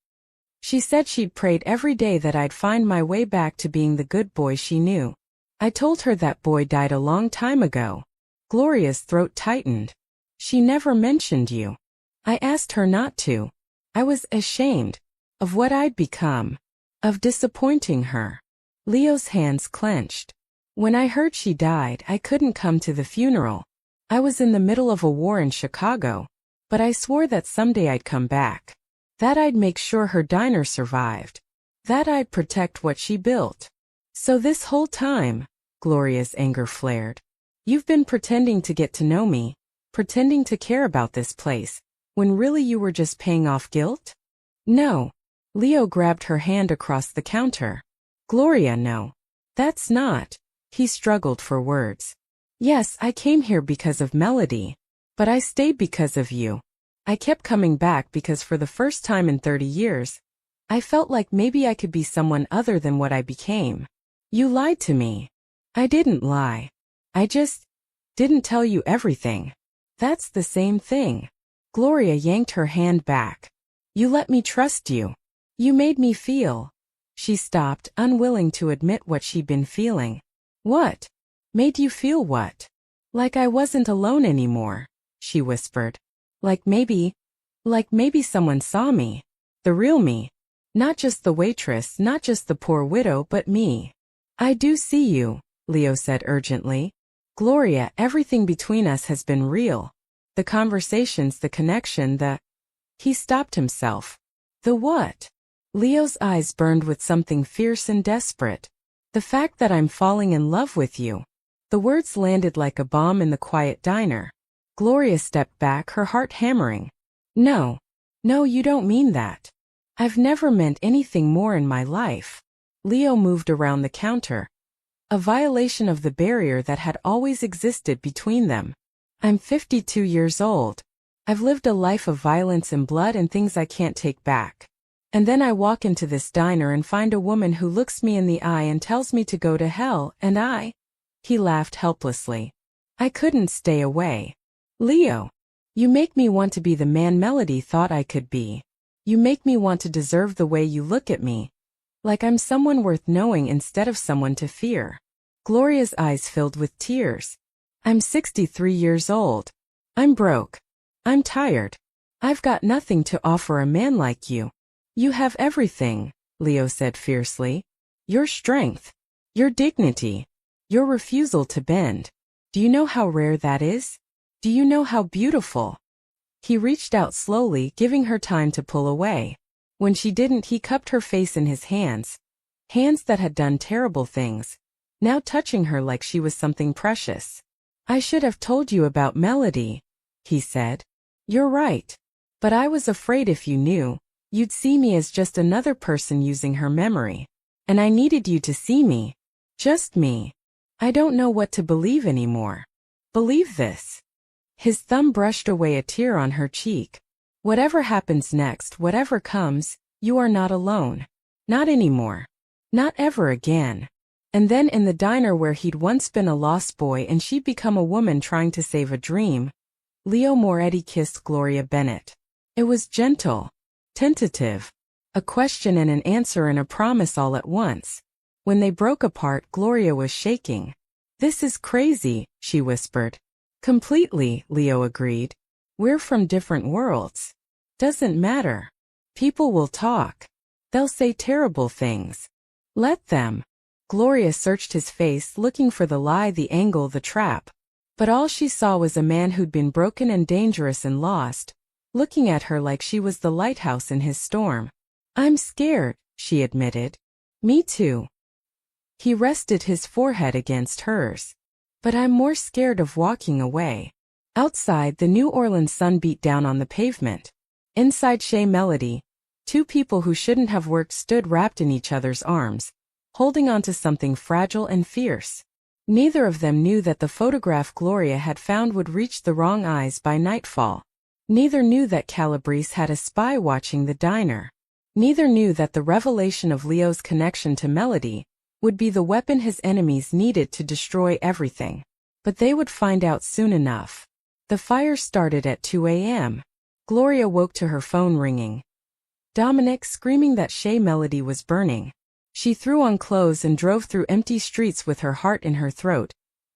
She said she'd prayed every day that I'd find my way back to being the good boy she knew. I told her that boy died a long time ago. Gloria's throat tightened. She never mentioned you. I asked her not to. I was ashamed of what I'd become, of disappointing her. Leo's hands clenched. When I heard she died, I couldn't come to the funeral. I was in the middle of a war in Chicago, but I swore that someday I'd come back. That I'd make sure her diner survived. That I'd protect what she built. So this whole time, Gloria's anger flared. You've been pretending to get to know me, pretending to care about this place, when really you were just paying off guilt? No. Leo grabbed her hand across the counter. Gloria, no. That's not. He struggled for words. Yes, I came here because of Melody. But I stayed because of you. I kept coming back because for the first time in 30 years, I felt like maybe I could be someone other than what I became. You lied to me. I didn't lie. I just didn't tell you everything. That's the same thing. Gloria yanked her hand back. You let me trust you. You made me feel. She stopped, unwilling to admit what she'd been feeling. What? Made you feel what? Like I wasn't alone anymore, she whispered. Like maybe someone saw me. The real me. Not just the waitress, not just the poor widow, but me. I do see you. Leo said urgently. Gloria, everything between us has been real. The conversations, the connection, He stopped himself. The what? Leo's eyes burned with something fierce and desperate. The fact that I'm falling in love with you. The words landed like a bomb in the quiet diner. Gloria stepped back, her heart hammering. No. No, you don't mean that. I've never meant anything more in my life. Leo moved around the counter. A violation of the barrier that had always existed between them. I'm 52 years old. I've lived a life of violence and blood and things I can't take back. And then I walk into this diner and find a woman who looks me in the eye and tells me to go to hell, and He laughed helplessly. I couldn't stay away. Leo, you make me want to be the man Melody thought I could be. You make me want to deserve the way you look at me. Like I'm someone worth knowing instead of someone to fear. Gloria's eyes filled with tears. I'm 63 years old. I'm broke. I'm tired. I've got nothing to offer a man like you. You have everything, Leo said fiercely. Your strength. Your dignity. Your refusal to bend. Do you know how rare that is? Do you know how beautiful? He reached out slowly, giving her time to pull away. When she didn't, he cupped her face in his hands. Hands that had done terrible things. Now touching her like she was something precious. I should have told you about Melody, he said. You're right. But I was afraid if you knew, you'd see me as just another person using her memory. And I needed you to see me. Just me. I don't know what to believe anymore. Believe this. His thumb brushed away a tear on her cheek. Whatever happens next, whatever comes, you are not alone. Not anymore. Not ever again. And then in the diner where he'd once been a lost boy and she'd become a woman trying to save a dream, Leo Moretti kissed Gloria Bennett. It was gentle. Tentative. A question and an answer and a promise all at once. When they broke apart, Gloria was shaking. This is crazy, she whispered. Completely, Leo agreed. We're from different worlds. Doesn't matter. People will talk. They'll say terrible things. Let them. Gloria searched his face, looking for the lie, the angle, the trap. But all she saw was a man who'd been broken and dangerous and lost, looking at her like she was the lighthouse in his storm. I'm scared, she admitted. Me too. He rested his forehead against hers. But I'm more scared of walking away. Outside, the New Orleans sun beat down on the pavement. Inside Chez Melody, two people who shouldn't have worked stood wrapped in each other's arms, holding on to something fragile and fierce. Neither of them knew that the photograph Gloria had found would reach the wrong eyes by nightfall. Neither knew that Calabrese had a spy watching the diner. Neither knew that the revelation of Leo's connection to Melody would be the weapon his enemies needed to destroy everything. But they would find out soon enough. The fire started at 2 a.m. Gloria woke to her phone ringing. Dominic screaming that Chez Melody was burning. She threw on clothes and drove through empty streets with her heart in her throat,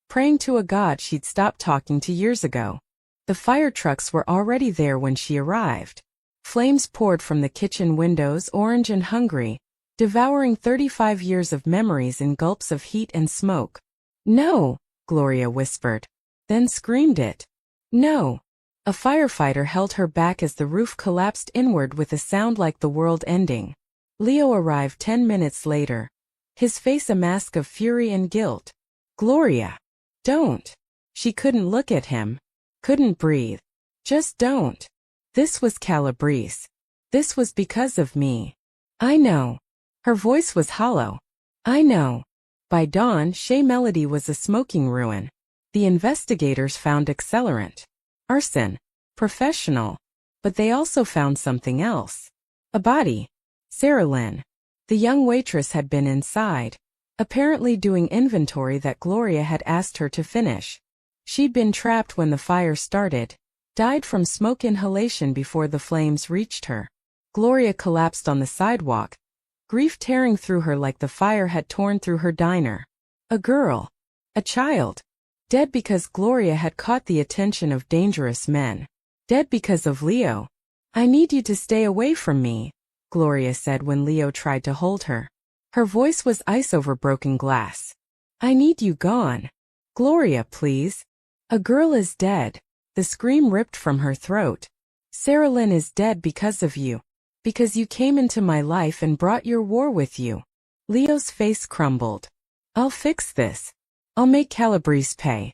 praying to a God she'd stopped talking to years ago. The fire trucks were already there when she arrived. Flames poured from the kitchen windows, orange and hungry, devouring 35 years of memories in gulps of heat and smoke. No, Gloria whispered, then screamed it. No. A firefighter held her back as the roof collapsed inward with a sound like the world ending. Leo arrived 10 minutes later, his face a mask of fury and guilt. Gloria. Don't. She couldn't look at him. Couldn't breathe. Just don't. This was Calabrese. This was because of me. I know. Her voice was hollow. I know. By dawn, Chez Melody was a smoking ruin. The investigators found accelerant. Arson. Professional. But they also found something else. A body. Sarah Lynn. The young waitress had been inside, apparently doing inventory that Gloria had asked her to finish. She'd been trapped when the fire started, died from smoke inhalation before the flames reached her. Gloria collapsed on the sidewalk, grief tearing through her like the fire had torn through her diner. A girl. A child. Dead because Gloria had caught the attention of dangerous men. Dead because of Leo. I need you to stay away from me, Gloria said when Leo tried to hold her. Her voice was ice over broken glass. I need you gone. Gloria, please. A girl is dead. The scream ripped from her throat. Sarah Lynn is dead because of you. Because you came into my life and brought your war with you. Leo's face crumbled. I'll fix this. I'll make Calabrese pay.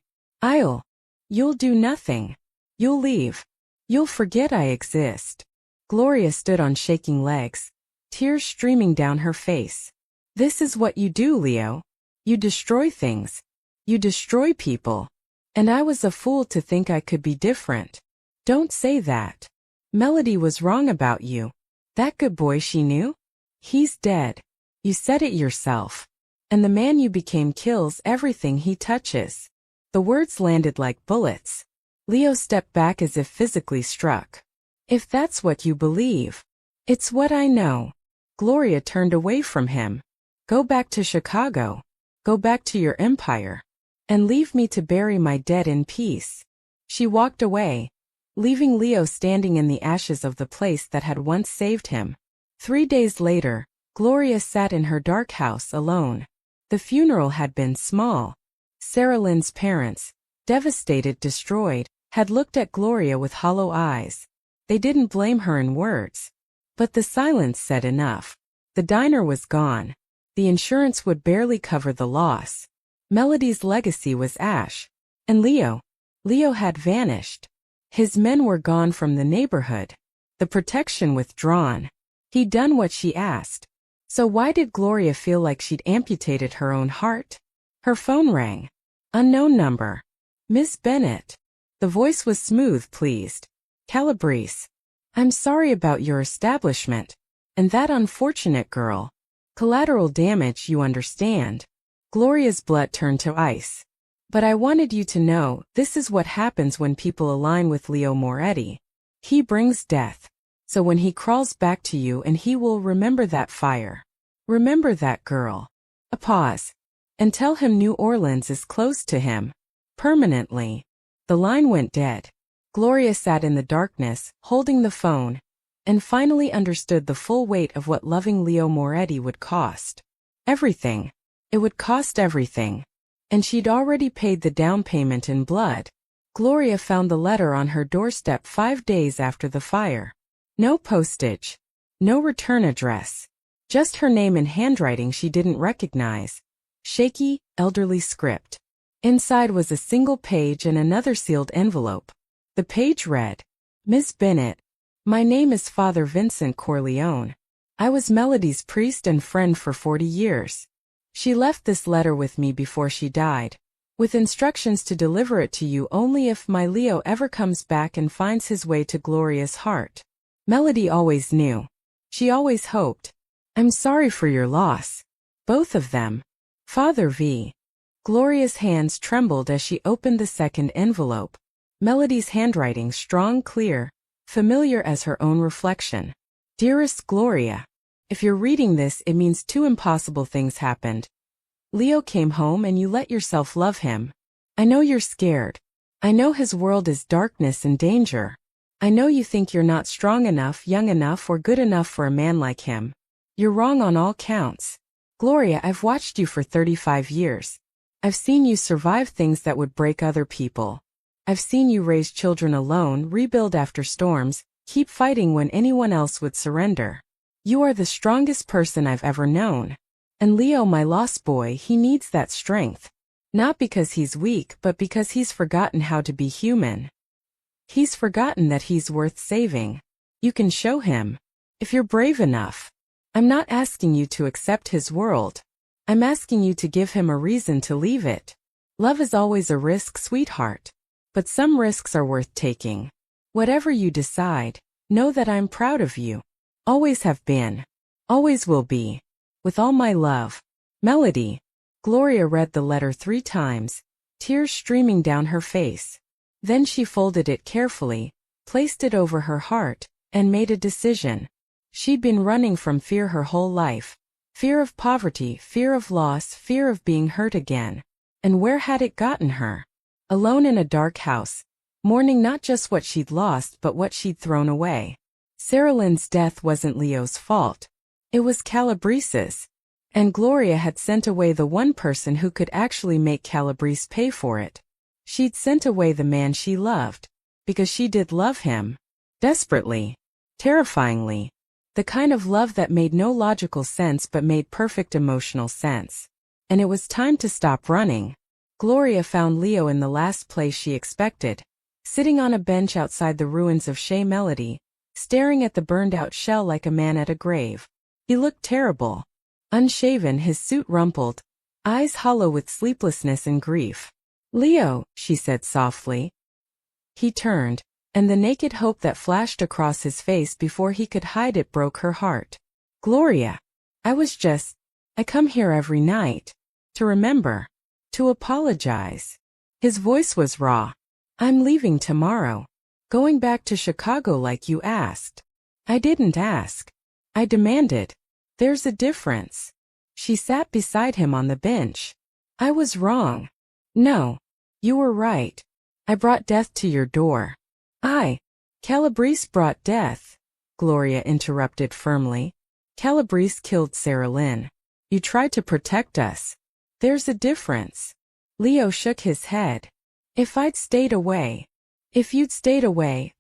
You'll do nothing. You'll leave. You'll forget I exist. Gloria stood on shaking legs, tears streaming down her face. This is what you do, Leo. You destroy things. You destroy people. And I was a fool to think I could be different. Don't say that. Melody was wrong about you. That good boy she knew? He's dead. You said it yourself. And the man you became kills everything he touches. The words landed like bullets. Leo stepped back as if physically struck. If that's what you believe. It's what I know. Gloria turned away from him. Go back to Chicago. Go back to your empire. And leave me to bury my dead in peace. She walked away, leaving Leo standing in the ashes of the place that had once saved him. 3 days later, Gloria sat in her dark house alone. The funeral had been small. Sarah Lynn's parents, devastated, destroyed, had looked at Gloria with hollow eyes. They didn't blame her in words. But the silence said enough. The diner was gone. The insurance would barely cover the loss. Melody's legacy was ash. And Leo had vanished. His men were gone from the neighborhood. The protection withdrawn. He'd done what she asked. So why did Gloria feel like she'd amputated her own heart? Her phone rang. Unknown number. Miss Bennett. The voice was smooth, pleased. Calabrese. I'm sorry about your establishment. And that unfortunate girl. Collateral damage, you understand. Gloria's blood turned to ice. But I wanted you to know, this is what happens when people align with Leo Moretti. He brings death. So when he crawls back to you, and he will remember that fire. Remember that girl. A pause. And tell him New Orleans is close to him. Permanently. The line went dead. Gloria sat in the darkness, holding the phone, and finally understood the full weight of what loving Leo Moretti would cost. Everything. It would cost everything. And she'd already paid the down payment in blood. Gloria found the letter on her doorstep 5 days after the fire. No postage. No return address. Just her name in handwriting she didn't recognize. Shaky, elderly script. Inside was a single page and another sealed envelope. The page read, Miss Bennett, my name is Father Vincent Corleone. I was Melody's priest and friend for 40 years. She left this letter with me before she died, with instructions to deliver it to you only if my Leo ever comes back and finds his way to Gloria's heart. Melody always knew. She always hoped. I'm sorry for your loss. Both of them. Father V. Gloria's hands trembled as she opened the second envelope. Melody's handwriting strong, clear, familiar as her own reflection. Dearest Gloria, if you're reading this, it means 2 impossible things happened. Leo came home and you let yourself love him. I know you're scared. I know his world is darkness and danger. I know you think you're not strong enough, young enough, or good enough for a man like him. You're wrong on all counts. Gloria, I've watched you for 35 years. I've seen you survive things that would break other people. I've seen you raise children alone, rebuild after storms, keep fighting when anyone else would surrender. You are the strongest person I've ever known. And Leo, my lost boy, he needs that strength. Not because he's weak, but because he's forgotten how to be human. He's forgotten that he's worth saving. You can show him. If you're brave enough. I'm not asking you to accept his world. I'm asking you to give him a reason to leave it. Love is always a risk, sweetheart. But some risks are worth taking. Whatever you decide, know that I'm proud of you. Always have been. Always will be. With all my love. Melody. Gloria read the letter 3 times, tears streaming down her face. Then she folded it carefully, placed it over her heart, and made a decision. She'd been running from fear her whole life. Fear of poverty, fear of loss, fear of being hurt again. And where had it gotten her? Alone in a dark house, mourning not just what she'd lost but what she'd thrown away. Sarah Lynn's death wasn't Leo's fault. It was Calabrese's. And Gloria had sent away the one person who could actually make Calabrese pay for it. She'd sent away the man she loved. Because she did love him. Desperately. Terrifyingly. The kind of love that made no logical sense but made perfect emotional sense. And it was time to stop running. Gloria found Leo in the last place she expected, sitting on a bench outside the ruins of Shea Melody, staring at the burned-out shell like a man at a grave. He looked terrible. Unshaven, his suit rumpled, eyes hollow with sleeplessness and grief. "Leo," she said softly. He turned, and the naked hope that flashed across his face before he could hide it broke her heart. "Gloria, I come here every night. To remember. To apologize." His voice was raw. "I'm leaving tomorrow. Going back to Chicago like you asked." "I didn't ask. I demanded. There's a difference." She sat beside him on the bench. "I was wrong." "No. You were right. I brought death to your door." Calabrese brought death," Gloria interrupted firmly. "Calabrese killed Sarah Lynn. You tried to protect us. There's a difference." Leo shook his head. If you'd stayed away,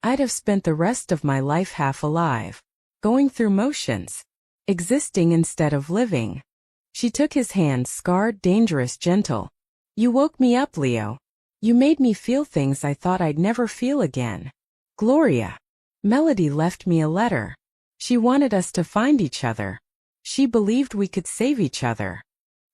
I'd have spent the rest of my life half alive. Going through motions. Existing instead of living." She took his hand, scarred, dangerous, gentle. "You woke me up, Leo. You made me feel things I thought I'd never feel again." "Gloria. Melody left me a letter. She wanted us to find each other. She believed we could save each other."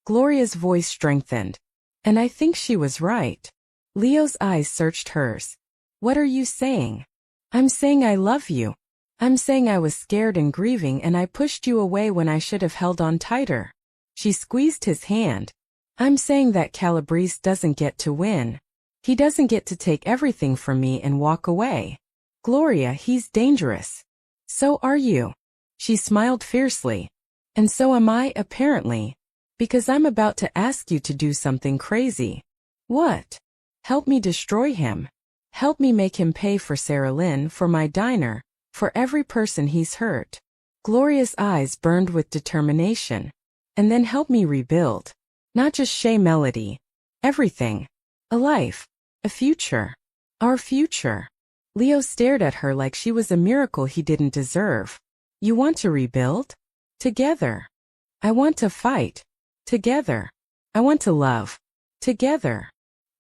Gloria's voice strengthened. "And I think she was right." Leo's eyes searched hers. "What are you saying?" "I'm saying I love you. I'm saying I was scared and grieving and I pushed you away when I should have held on tighter." She squeezed his hand. "I'm saying that Calabrese doesn't get to win. He doesn't get to take everything from me and walk away. Gloria, he's dangerous. So are you." She smiled fiercely. "And so am I, apparently. Because I'm about to ask you to do something crazy." "What?" "Help me destroy him. Help me make him pay for Sarah Lynn, for my diner, for every person he's hurt." Gloria's eyes burned with determination. "And then help me rebuild. Not just Shea Melody. Everything. A life. A future. Our future." Leo stared at her like she was a miracle he didn't deserve. "You want to rebuild? Together. I want to fight. Together. I want to love. Together."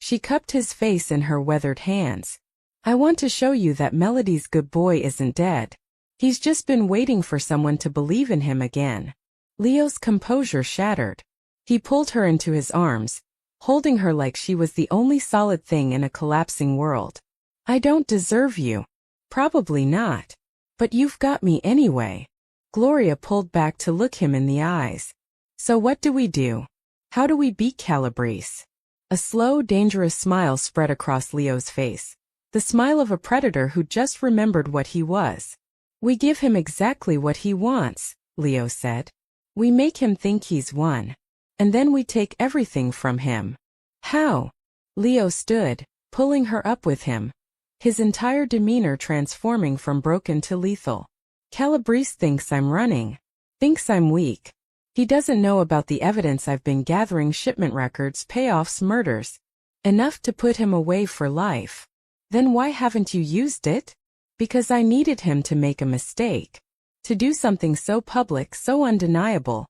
She cupped his face in her weathered hands. "I want to show you that Melody's good boy isn't dead. He's just been waiting for someone to believe in him again." Leo's composure shattered. He pulled her into his arms, holding her like she was the only solid thing in a collapsing world. "I don't deserve you. Probably not. But you've got me anyway." Gloria pulled back to look him in the eyes. "So what do we do? How do we beat Calabrese?" A slow, dangerous smile spread across Leo's face. The smile of a predator who just remembered what he was. "We give him exactly what he wants," Leo said. "We make him think he's won. And then we take everything from him." "How?" Leo stood, pulling her up with him, his entire demeanor transforming from broken to lethal. "Calabrese thinks I'm running. Thinks I'm weak. He doesn't know about the evidence I've been gathering: shipment records, payoffs, murders. Enough to put him away for life." "Then why haven't you used it?" "Because I needed him to make a mistake. To do something so public, so undeniable,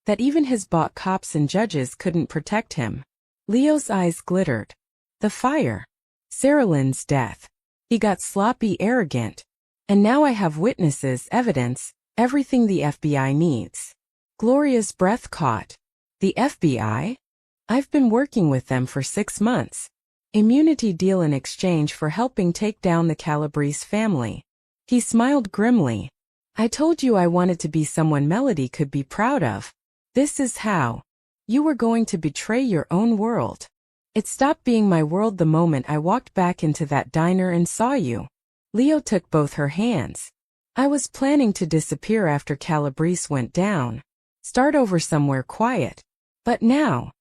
that even his bought cops and judges couldn't protect him." Leo's eyes glittered. "The fire. Sarah Lynn's death. He got sloppy, arrogant. And now I have witnesses, evidence, everything the FBI needs." Gloria's breath caught. "The FBI? I've been working with them for 6 months. Immunity deal in exchange for helping take down the Calabrese family." He smiled grimly. "I told you I wanted to be someone Melody could be proud of. This is how. You were going to betray your own world. It stopped being my world the moment I walked back into that diner and saw you." Leo took both her hands. "I was planning to disappear after Calabrese went down. Start over somewhere quiet. But now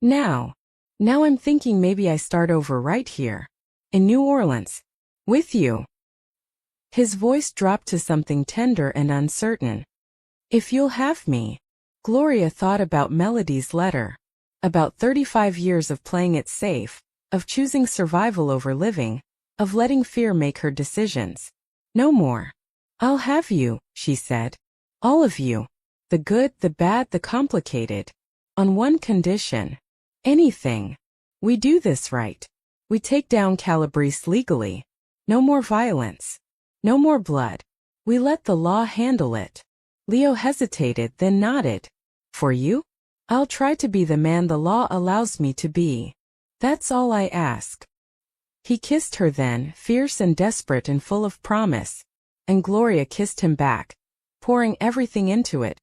I'm thinking maybe I start over right here. In New Orleans. With you." His voice dropped to something tender and uncertain. "If you'll have me." Gloria thought about Melody's letter. About 35 years of playing it safe, of choosing survival over living, of letting fear make her decisions. No more. I'll have you, she said. All of you. The good, the bad, the complicated. On one condition. Anything. We do this right. We take down Calabrese legally. No more violence. No more blood. We let the law handle it. Leo hesitated, then nodded. For you? I'll try to be the man the law allows me to be. That's all I ask. He kissed her then, fierce and desperate and full of promise. And Gloria kissed him back, pouring everything into it.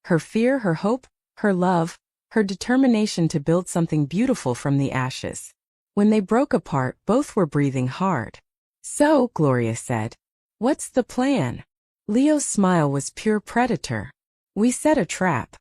Her fear, her hope, her love, her determination to build something beautiful from the ashes. When they broke apart, both were breathing hard. So, Gloria said, what's the plan? Leo's smile was pure predator. We set a trap.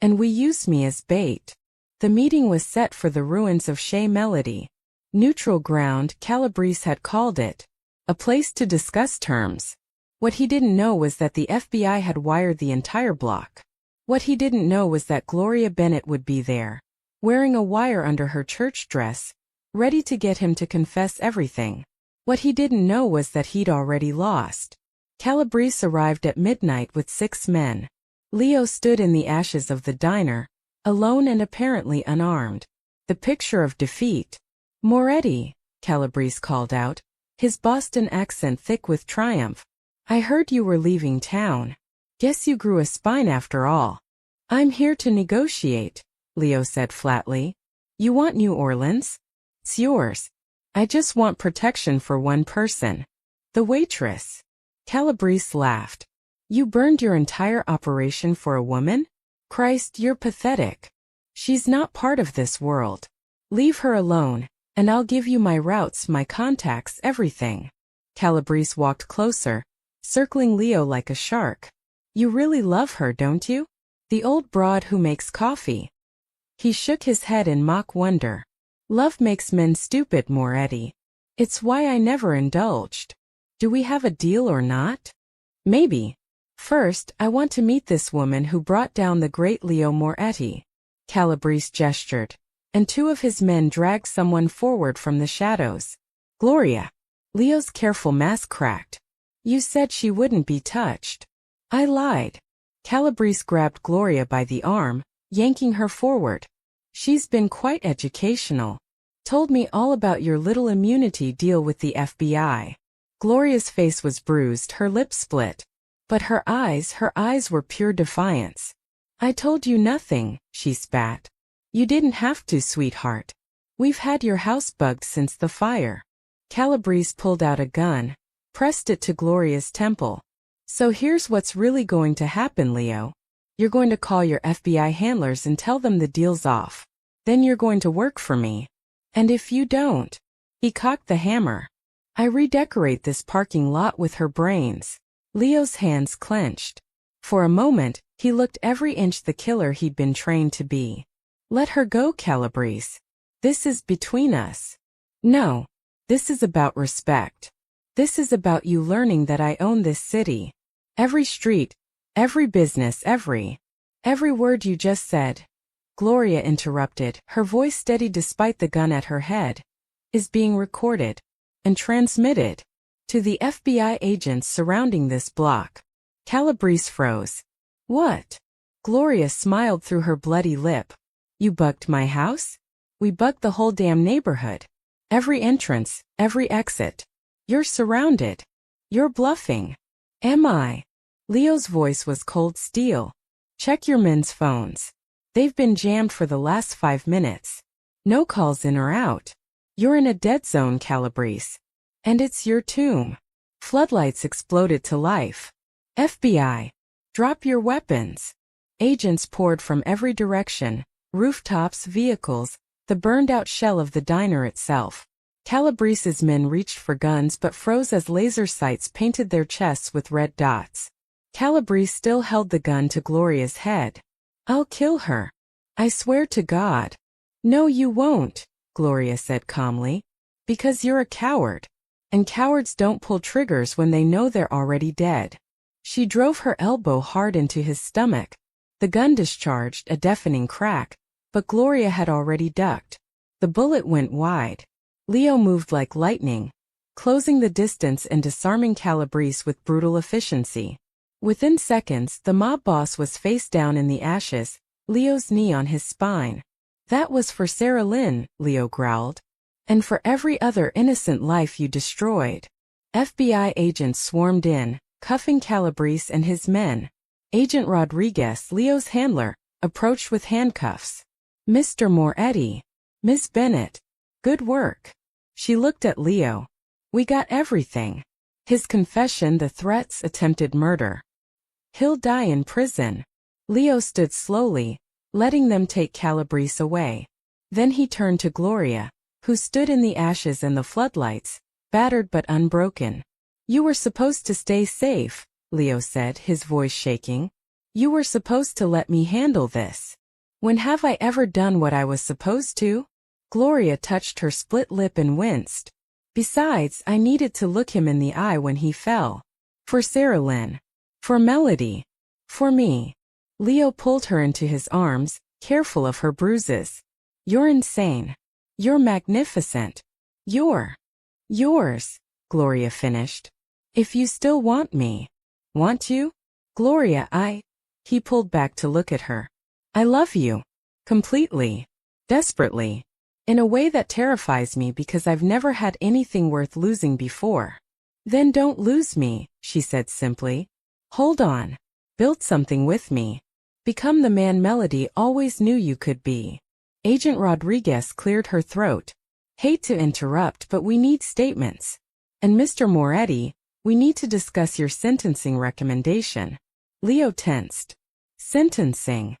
And we used me as bait. The meeting was set for the ruins of Shea Melody. Neutral ground, Calabrese had called it. A place to discuss terms. What he didn't know was that the FBI had wired the entire block. What he didn't know was that Gloria Bennett would be there, wearing a wire under her church dress, ready to get him to confess everything. What he didn't know was that he'd already lost. Calabrese arrived at midnight with 6 men. Leo stood in the ashes of the diner, alone and apparently unarmed. The picture of defeat. Moretti, Calabrese called out, his Boston accent thick with triumph. I heard you were leaving town. Guess you grew a spine after all. I'm here to negotiate, Leo said flatly. You want New Orleans? It's yours. I just want protection for one person. The waitress. Calabrese laughed. You burned your entire operation for a woman? Christ, you're pathetic. She's not part of this world. Leave her alone, and I'll give you my routes, my contacts, everything. Calabrese walked closer, circling Leo like a shark. You really love her, don't you? The old broad who makes coffee. He shook his head in mock wonder. Love makes men stupid, Moretti. It's why I never indulged. Do we have a deal or not? Maybe. First, I want to meet this woman who brought down the great Leo Moretti. Calabrese gestured, and 2 of his men dragged someone forward from the shadows. Gloria. Leo's careful mask cracked. You said she wouldn't be touched. I lied. Calabrese grabbed Gloria by the arm, yanking her forward. She's been quite educational. Told me all about your little immunity deal with the FBI. Gloria's face was bruised, her lips split. But her eyes were pure defiance. I told you nothing, she spat. You didn't have to, sweetheart. We've had your house bugged since the fire. Calabrese pulled out a gun, pressed it to Gloria's temple. So here's what's really going to happen, Leo. You're going to call your FBI handlers and tell them the deal's off. Then you're going to work for me. And if you don't, he cocked the hammer. I redecorate this parking lot with her brains. Leo's hands clenched. For a moment, he looked every inch the killer he'd been trained to be. Let her go, Calabrese. This is between us. No. This is about respect. This is about you learning that I own this city. Every street, every business, every word you just said. Gloria interrupted, her voice steady despite the gun at her head, is being recorded and transmitted to the FBI agents surrounding this block. Calabrese froze. What? Gloria smiled through her bloody lip. You bugged my house? We bugged the whole damn neighborhood. Every entrance, every exit. You're surrounded. You're bluffing. Am I? Leo's voice was cold steel. Check your men's phones. They've been jammed for the last 5 minutes. No calls in or out. You're in a dead zone, Calabrese. And it's your tomb. Floodlights exploded to life. FBI. Drop your weapons. Agents poured from every direction, rooftops, vehicles, the burned-out shell of the diner itself. Calabrese's men reached for guns but froze as laser sights painted their chests with red dots. Calabrese still held the gun to Gloria's head. I'll kill her. I swear to God. No, you won't, Gloria said calmly. Because you're a coward. And cowards don't pull triggers when they know they're already dead. She drove her elbow hard into his stomach. The gun discharged a deafening crack, but Gloria had already ducked. The bullet went wide. Leo moved like lightning, closing the distance and disarming Calabrese with brutal efficiency. Within seconds, the mob boss was face down in the ashes, Leo's knee on his spine. "That was for Sarah Lynn," Leo growled. "And for every other innocent life you destroyed." FBI agents swarmed in, cuffing Calabrese and his men. Agent Rodriguez, Leo's handler, approached with handcuffs. "Mr. Moretti. Miss Bennett. Good work." She looked at Leo. "We got everything. His confession, the threats, attempted murder. He'll die in prison." Leo stood slowly, letting them take Calabrese away. Then he turned to Gloria, who stood in the ashes and the floodlights, battered but unbroken. "You were supposed to stay safe," Leo said, his voice shaking. "You were supposed to let me handle this. When have I ever done what I was supposed to?" Gloria touched her split lip and winced. "Besides, I needed to look him in the eye when he fell. For Sarah Lynn. For Melody. For me." Leo pulled her into his arms, careful of her bruises. "You're insane. You're magnificent. You're yours," Gloria finished. "If you still want me." "Want you?" "Gloria, He pulled back to look at her. "I love you. Completely. Desperately. In a way that terrifies me because I've never had anything worth losing before." "Then don't lose me," she said simply. "Hold on. Build something with me. Become the man Melody always knew you could be." Agent Rodriguez cleared her throat. "Hate to interrupt, but we need statements. And Mr. Moretti, we need to discuss your sentencing recommendation." Leo tensed. "Sentencing.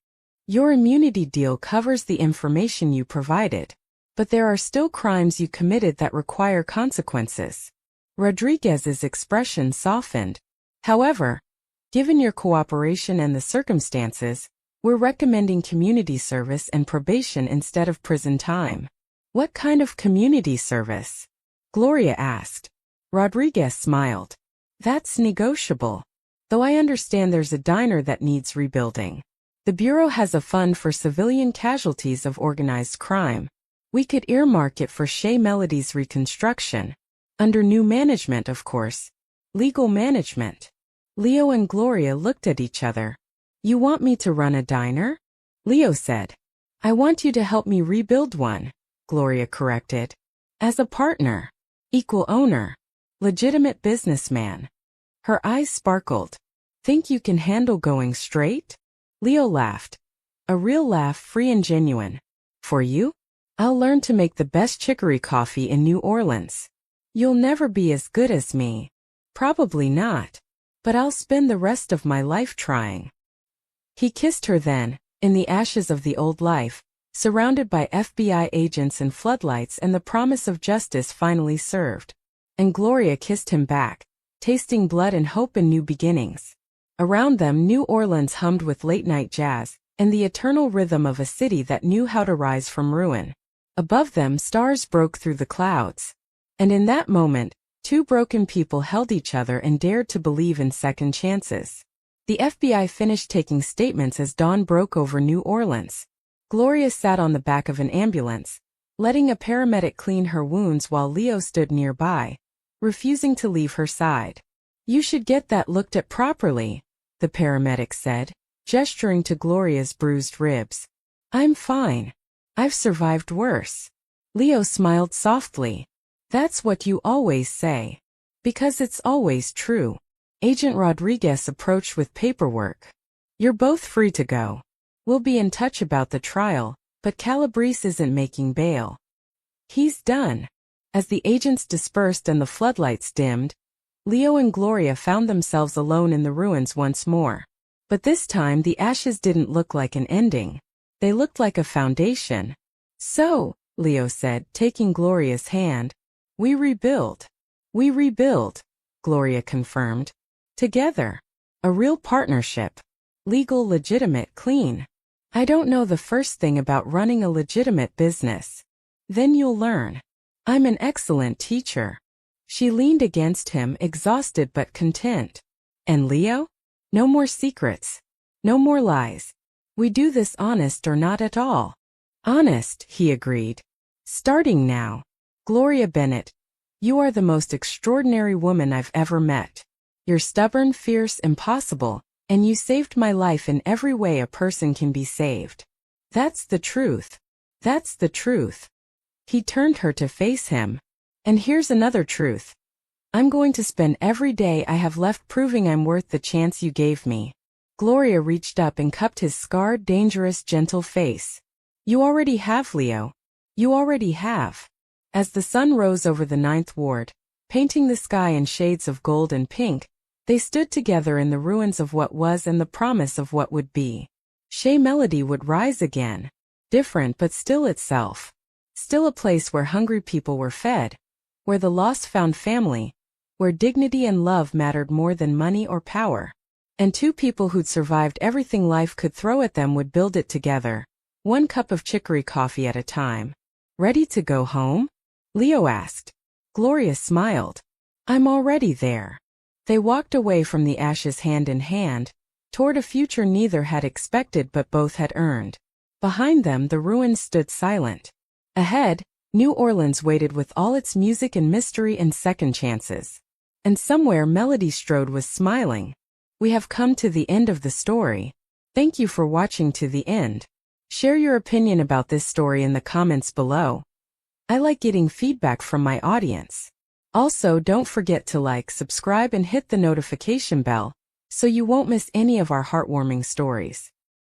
Your immunity deal covers the information you provided. But there are still crimes you committed that require consequences." Rodriguez's expression softened. "However, given your cooperation and the circumstances, we're recommending community service and probation instead of prison time." "What kind of community service?" Gloria asked. Rodriguez smiled. "That's negotiable. Though I understand there's a diner that needs rebuilding. The Bureau has a fund for civilian casualties of organized crime. We could earmark it for Shea Melody's reconstruction. Under new management, of course. Legal management." Leo and Gloria looked at each other. "You want me to run a diner?" Leo said. "I want you to help me rebuild one," Gloria corrected. "As a partner. Equal owner. Legitimate businessman." Her eyes sparkled. "Think you can handle going straight?" Leo laughed. A real laugh, free and genuine. "For you? I'll learn to make the best chicory coffee in New Orleans. You'll never be as good as me." "Probably not. But I'll spend the rest of my life trying." He kissed her then, in the ashes of the old life, surrounded by FBI agents and floodlights, and the promise of justice finally served. And Gloria kissed him back, tasting blood and hope and new beginnings. Around them, New Orleans hummed with late-night jazz, and the eternal rhythm of a city that knew how to rise from ruin. Above them, stars broke through the clouds. And in that moment, two broken people held each other and dared to believe in second chances. The FBI finished taking statements as dawn broke over New Orleans. Gloria sat on the back of an ambulance, letting a paramedic clean her wounds while Leo stood nearby, refusing to leave her side. "You should get that looked at properly," the paramedic said, gesturing to Gloria's bruised ribs. "I'm fine. I've survived worse." Leo smiled softly. "That's what you always say. Because it's always true." Agent Rodriguez approached with paperwork. "You're both free to go. We'll be in touch about the trial, but Calabrese isn't making bail. He's done." As the agents dispersed and the floodlights dimmed, Leo and Gloria found themselves alone in the ruins once more. But this time the ashes didn't look like an ending. They looked like a foundation. "So," Leo said, taking Gloria's hand, "we rebuild." "We rebuild," Gloria confirmed. "Together. A real partnership. Legal, legitimate, clean. I don't know the first thing about running a legitimate business. Then you'll learn. I'm an excellent teacher." She leaned against him, exhausted but content. "And Leo? No more secrets. No more lies. We do this honest or not at all. Honest, he agreed. Starting now. Gloria Bennett, you are the most extraordinary woman I've ever met. You're stubborn, fierce, impossible, and you saved my life in every way a person can be saved. That's the truth. That's the truth. He turned her to face him. And here's another truth. I'm going to spend every day I have left proving I'm worth the chance you gave me. Gloria reached up and cupped his scarred, dangerous, gentle face. You already have, Leo. You already have. As the sun rose over the Ninth Ward, painting the sky in shades of gold and pink, they stood together in the ruins of what was and the promise of what would be. Shea Melody would rise again. Different but still itself. Still a place where hungry people were fed, where the lost found family, where dignity and love mattered more than money or power. And two people who'd survived everything life could throw at them would build it together, one cup of chicory coffee at a time. Ready to go home? Leo asked. Gloria smiled. I'm already there. They walked away from the ashes hand in hand, toward a future neither had expected but both had earned. Behind them the ruins stood silent. Ahead, New Orleans waited with all its music and mystery and second chances. And somewhere Melody Strode was smiling. We have come to the end of the story. Thank you for watching to the end. Share your opinion about this story in the comments below. I like getting feedback from my audience. Also, don't forget to like, subscribe, and hit the notification bell so you won't miss any of our heartwarming stories.